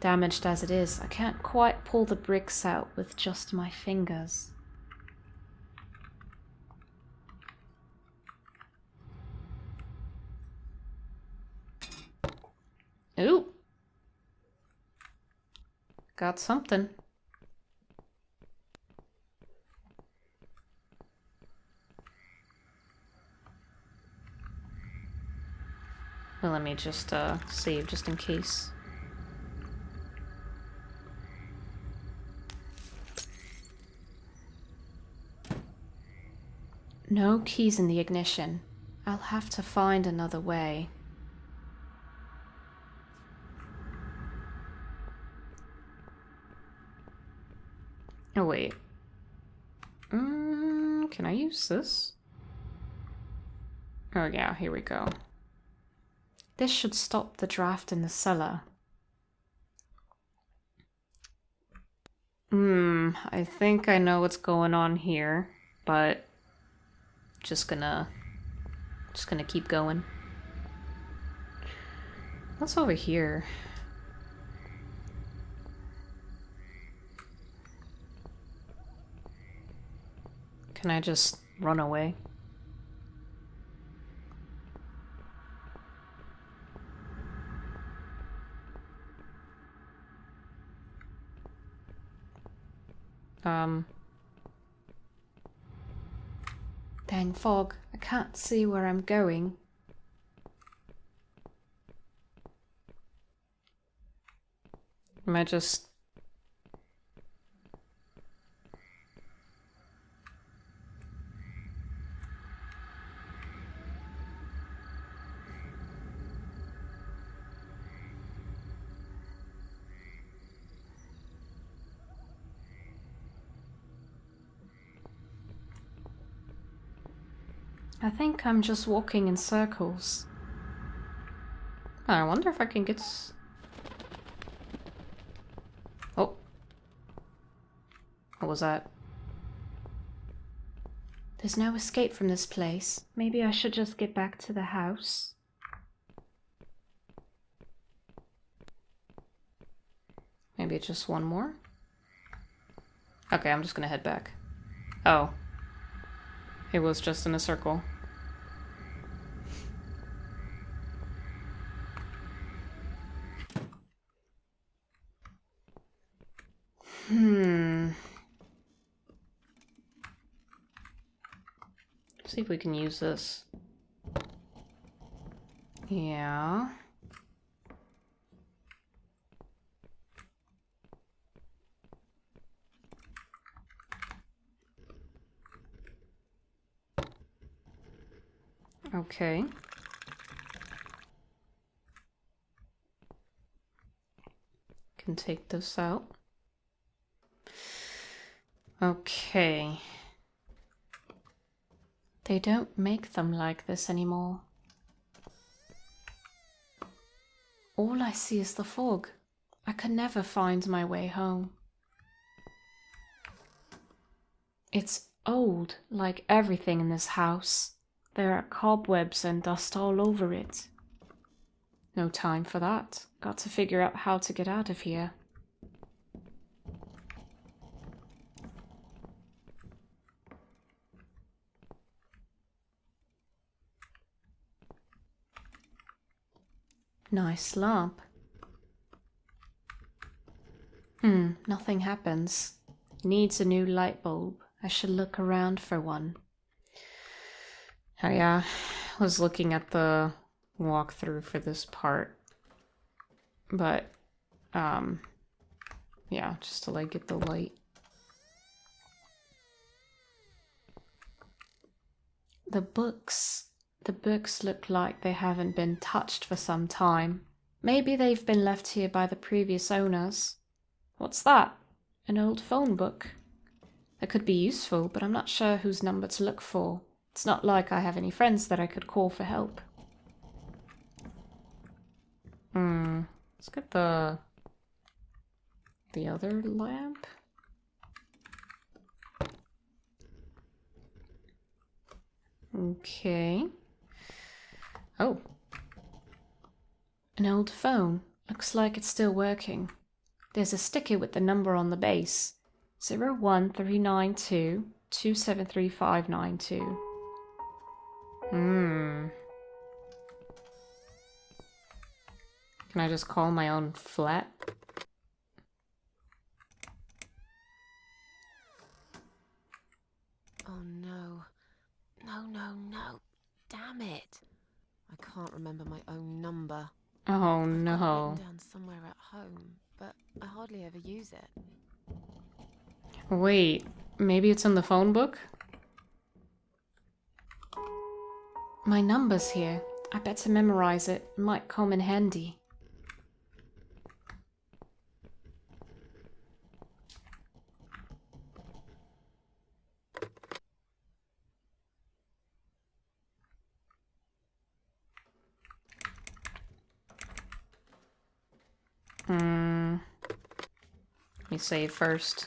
Damaged as it is, I can't quite pull the bricks out with just my fingers. Ooh! Got something. Well, let me just save just in case. No keys in the ignition. I'll have to find another way. Oh, wait. Can I use this? Oh, yeah, here we go. This should stop the draft in the cellar. I think I know what's going on here, but just gonna keep going. What's over here? Can I just run away? Dang fog, I can't see where I'm going. Am I just... I think I'm just walking in circles. I wonder if I can get... Oh. What was that? There's no escape from this place. Maybe I should just get back to the house. Maybe just one more? Okay, I'm just gonna head back. Oh. It was just in a circle. See if we can use this. Yeah. Okay. Can take this out. Okay. They don't make them like this anymore. All I see is the fog. I can never find my way home. It's old, like everything in this house. There are cobwebs and dust all over it. No time for that. Got to figure out how to get out of here. Nice lamp. Nothing happens. Needs a new light bulb. I should look around for one. Oh yeah, I was looking at the walkthrough for this part. But, yeah, just to like get the light. The books look like they haven't been touched for some time. Maybe they've been left here by the previous owners. What's that? An old phone book. That could be useful, but I'm not sure whose number to look for. It's not like I have any friends that I could call for help. Let's get the other lamp. Okay. Oh. An old phone. Looks like it's still working. There's a sticker with the number on the base. 01392 273592. Can I just call my own flat? Oh no. No. Damn it. I can't remember my own number. Oh I've got it no. written down somewhere at home, but I hardly ever use it. Wait, maybe it's in the phone book? My number's here. I better memorize it. It might come in handy. Let me save first.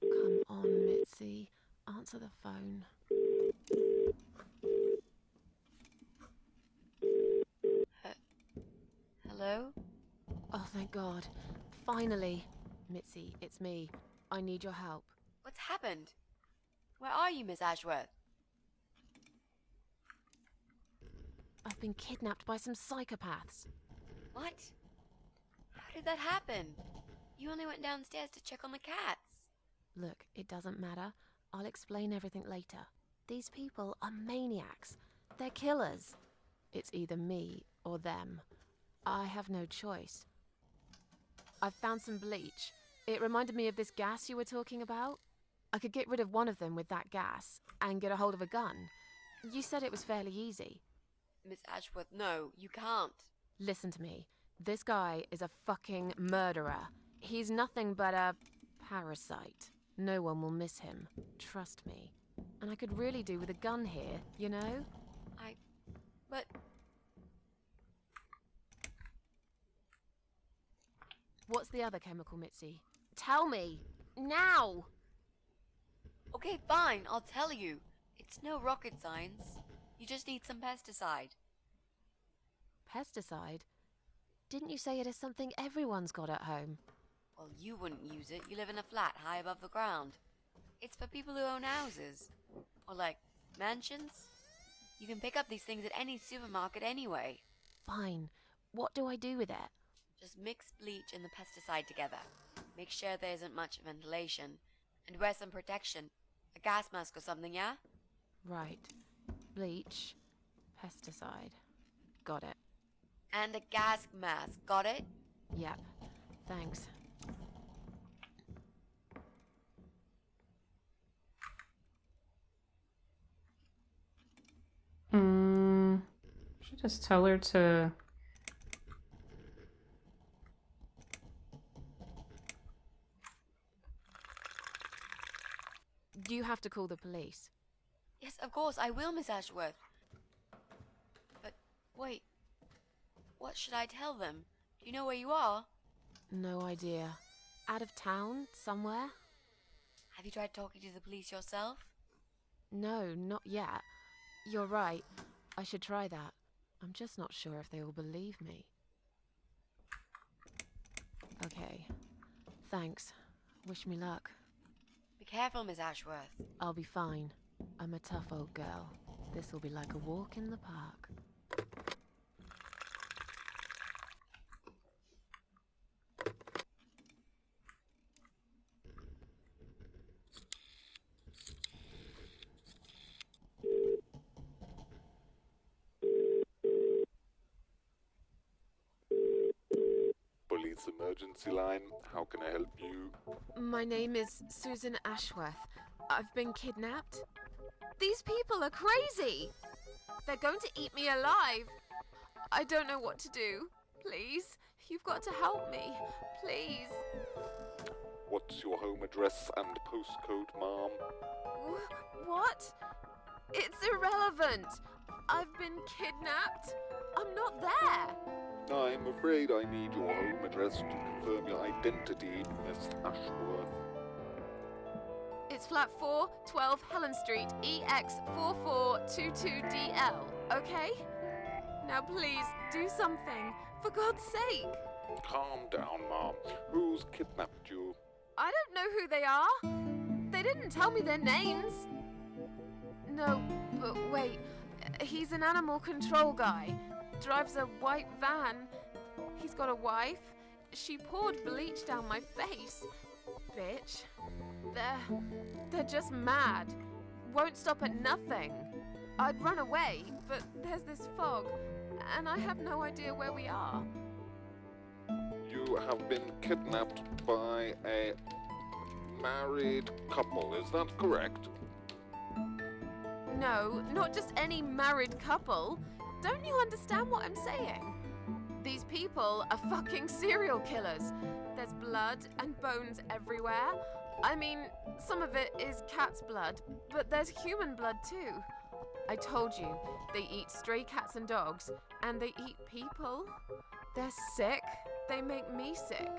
Come on, Mitzi. Answer the phone. Hello? Oh, thank God. Finally. Mitzi, it's me. I need your help. What's happened? Where are you, Miss Ashworth? I've been kidnapped by some psychopaths. What? How did that happen? You only went downstairs to check on the cats. Look, it doesn't matter. I'll explain everything later. These people are maniacs. They're killers. It's either me or them. I have no choice. I've found some bleach. It reminded me of this gas you were talking about. I could get rid of one of them with that gas and get a hold of a gun. You said it was fairly easy. Miss Ashworth, no, you can't. Listen to me. This guy is a fucking murderer. He's nothing but a parasite. No one will miss him. Trust me. And I could really do with a gun here, you know? But What's the other chemical, Mitzi? Tell me! Now! okay, fine, I'll tell you. It's no rocket science. You just need some pesticide. Pesticide? Didn't you say it is something everyone's got at home? Well, you wouldn't use it. You live in a flat high above the ground. It's for people who own houses. Or like, mansions. You can pick up these things at any supermarket anyway. Fine. What do I do with it? Just mix bleach and the pesticide together. Make sure there isn't much ventilation. And wear some protection. A gas mask or something, yeah? Right. Bleach. Pesticide. Got it. And a gas mask, got it? Yep. Thanks. Should just tell her to... You have to call the police. Yes, of course, I will, Miss Ashworth. But, wait. What should I tell them? Do you know where you are? No idea. Out of town? Somewhere? Have you tried talking to the police yourself? No, not yet. You're right. I should try that. I'm just not sure if they will believe me. Okay. Thanks. Wish me luck. Be careful, Miss Ashworth. I'll be fine. I'm a tough old girl. This will be like a walk in the park. Police emergency line, how can I help you? My name is Susan Ashworth. I've been kidnapped. These people are crazy! They're going to eat me alive. I don't know what to do. Please, you've got to help me. Please. What's your home address and postcode, ma'am? What? It's irrelevant. I've been kidnapped. I'm not there. I'm afraid I need your home address to confirm your identity, Miss Ashworth. It's flat 4, 12 Helen Street, EX4422DL, okay? Now please, do something. For God's sake. Calm down, ma'am. Who's kidnapped you? I don't know who they are. They didn't tell me their names. No, but wait. He's an animal control guy. Drives a white van. He's got a wife. She poured bleach down my face. Bitch. They're just mad. Won't stop at nothing. I'd run away, but there's this fog. and I have no idea where we are. You have been kidnapped by a married couple, is that correct? No, not just any married couple. Don't you understand what I'm saying? These people are fucking serial killers. There's blood and bones everywhere. I mean, some of it is cat's blood, but there's human blood too. I told you, they eat stray cats and dogs, and they eat people. They're sick. They make me sick.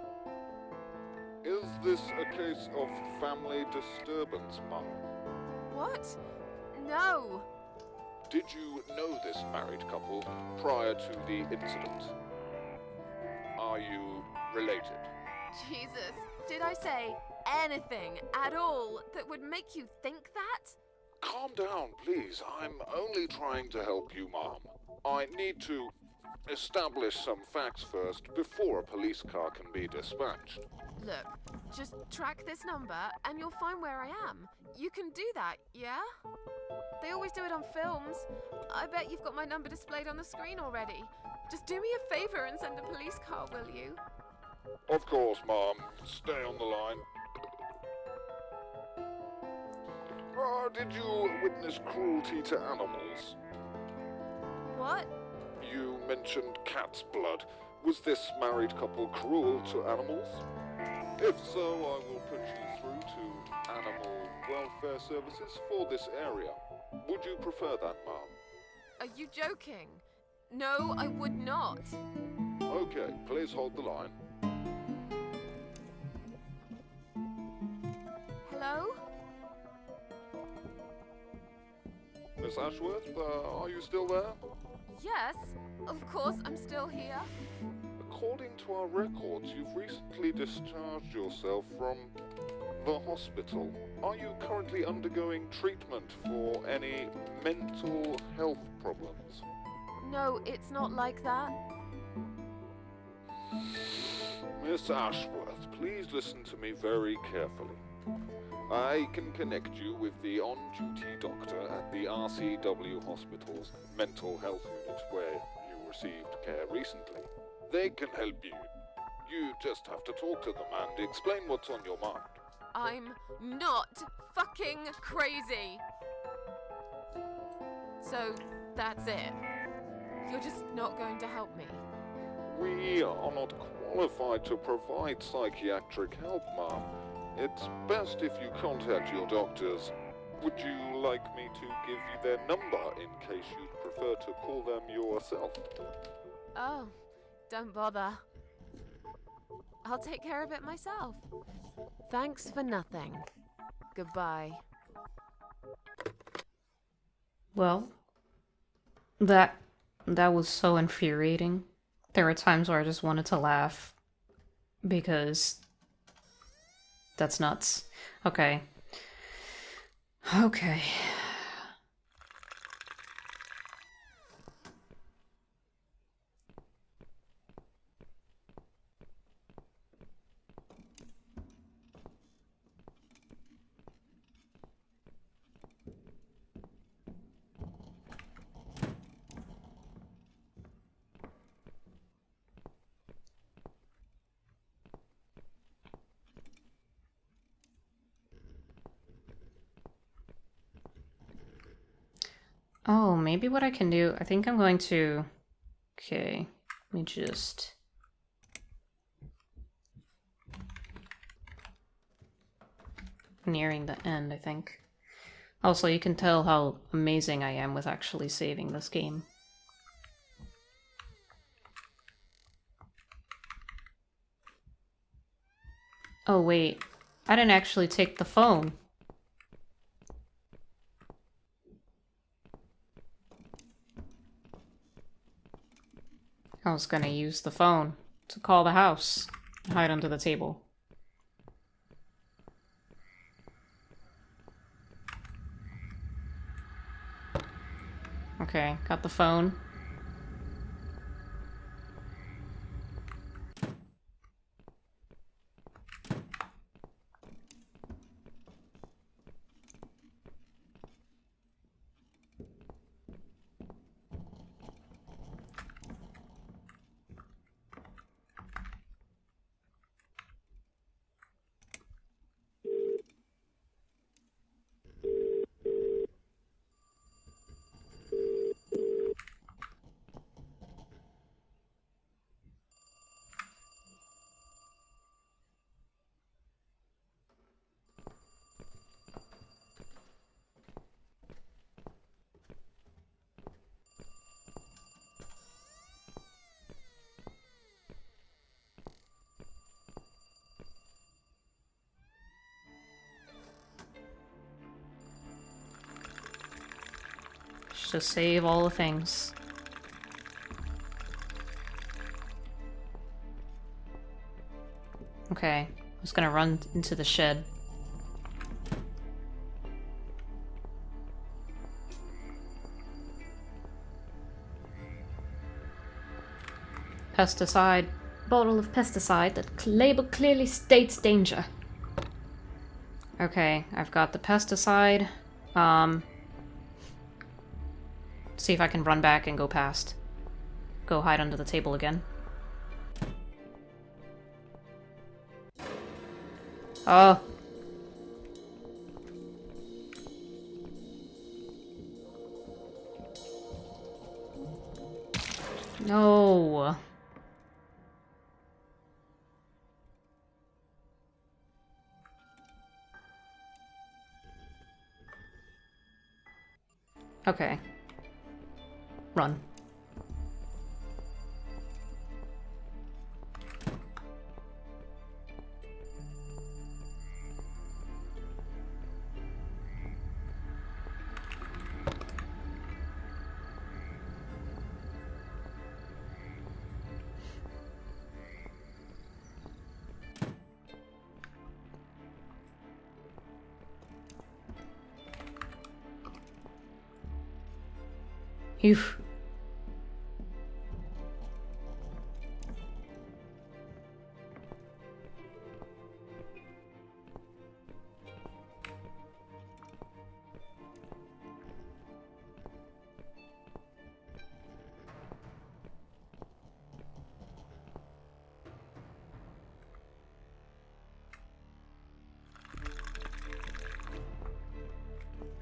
Is this a case of family disturbance, Mom? What? No. Did you know this married couple prior to the incident? Are you related? Jesus, did I say anything at all that would make you think that? Calm down, please. I'm only trying to help you, Mom. I need to establish some facts first before a police car can be dispatched. Look, just track this number and you'll find where I am. You can do that, yeah? They always do it on films. I bet you've got my number displayed on the screen already. Just do me a favor and send a police car, will you? Of course, Mom. Stay on the line. Did you witness cruelty to animals? What? You mentioned cat's blood. Was this married couple cruel to animals? If so, I will put you through to Animal Welfare Services for this area. Would you prefer that, Mom? Are you joking? No, I would not. Okay, please hold the line. Hello? Miss Ashworth, are you still there? Yes, of course I'm still here. According to our records, you've recently discharged yourself from the hospital. Are you currently undergoing treatment for any mental health problems? No, it's not like that. Miss Ashworth, please listen to me very carefully. I can connect you with the on-duty doctor at the RCW Hospital's mental health unit where you received care recently. They can help you. You just have to talk to them and explain what's on your mind. I'm not fucking crazy. So, that's it. You're just not going to help me. We are not qualified to provide psychiatric help, Ma'am. It's best if you contact your doctors. Would you like me to give you their number in case you'd prefer to call them yourself? Oh, don't bother. I'll take care of it myself. Thanks for nothing. Goodbye. Well, that was so infuriating. There were times where I just wanted to laugh because that's nuts. Okay. Okay. Oh, maybe what I can do, I think I'm going to... Okay, let me just... Nearing the end, I think. Also, you can tell how amazing I am with actually saving this game. Oh wait, I didn't actually take the phone. I was gonna use the phone to call the house, hide under the table. Okay, got the phone. Let's just save all the things. Okay, I was gonna run into the shed. Pesticide. Bottle of pesticide. That label clearly states danger. Okay, I've got the pesticide. See if I can run back and go past. Go hide under the table again. Oh. No. Okay. Run. Phew.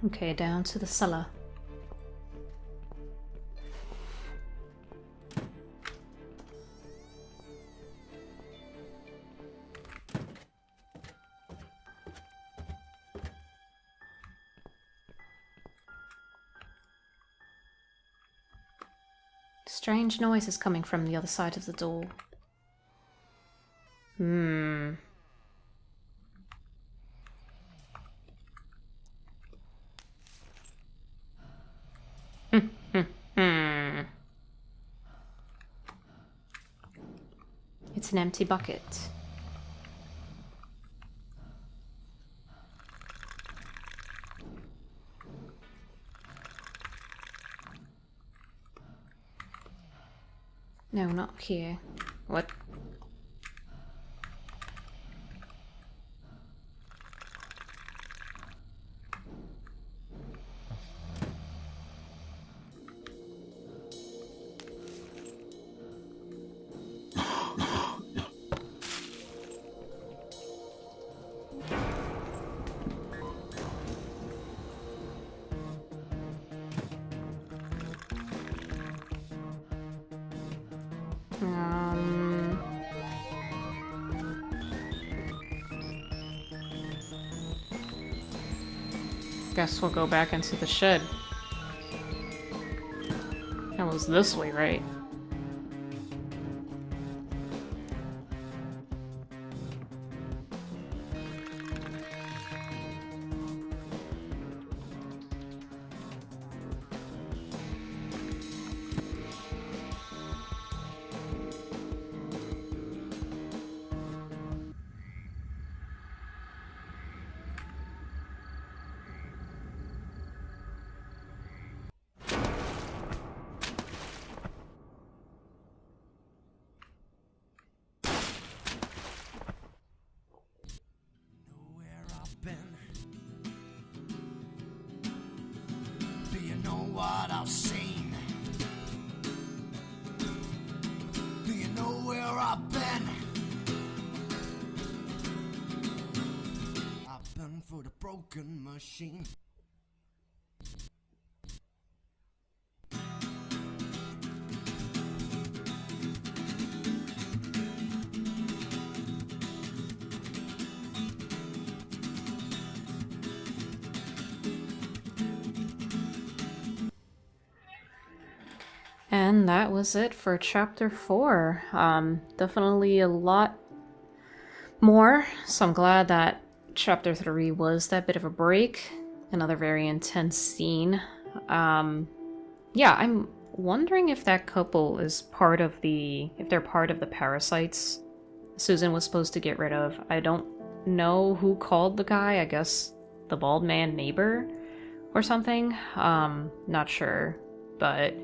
Okay, down to the cellar. Strange noise is coming from the other side of the door. Hmm. It's an empty bucket. No, not here. What? Guess we'll go back into the shed. That was this way, right? Do you know what I've seen? Do you know where I've been? I've been for the broken machine. And that was it for chapter 4. Definitely a lot more, so I'm glad that chapter 3 was that bit of a break. Another very intense scene. yeah, I'm wondering if that couple is part of the... if they're part of the parasites Susan was supposed to get rid of. I don't know who called the guy. I guess the bald man neighbor or something. Not sure. But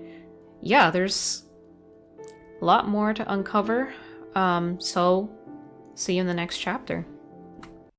yeah, there's a lot more to uncover. So see you in the next chapter.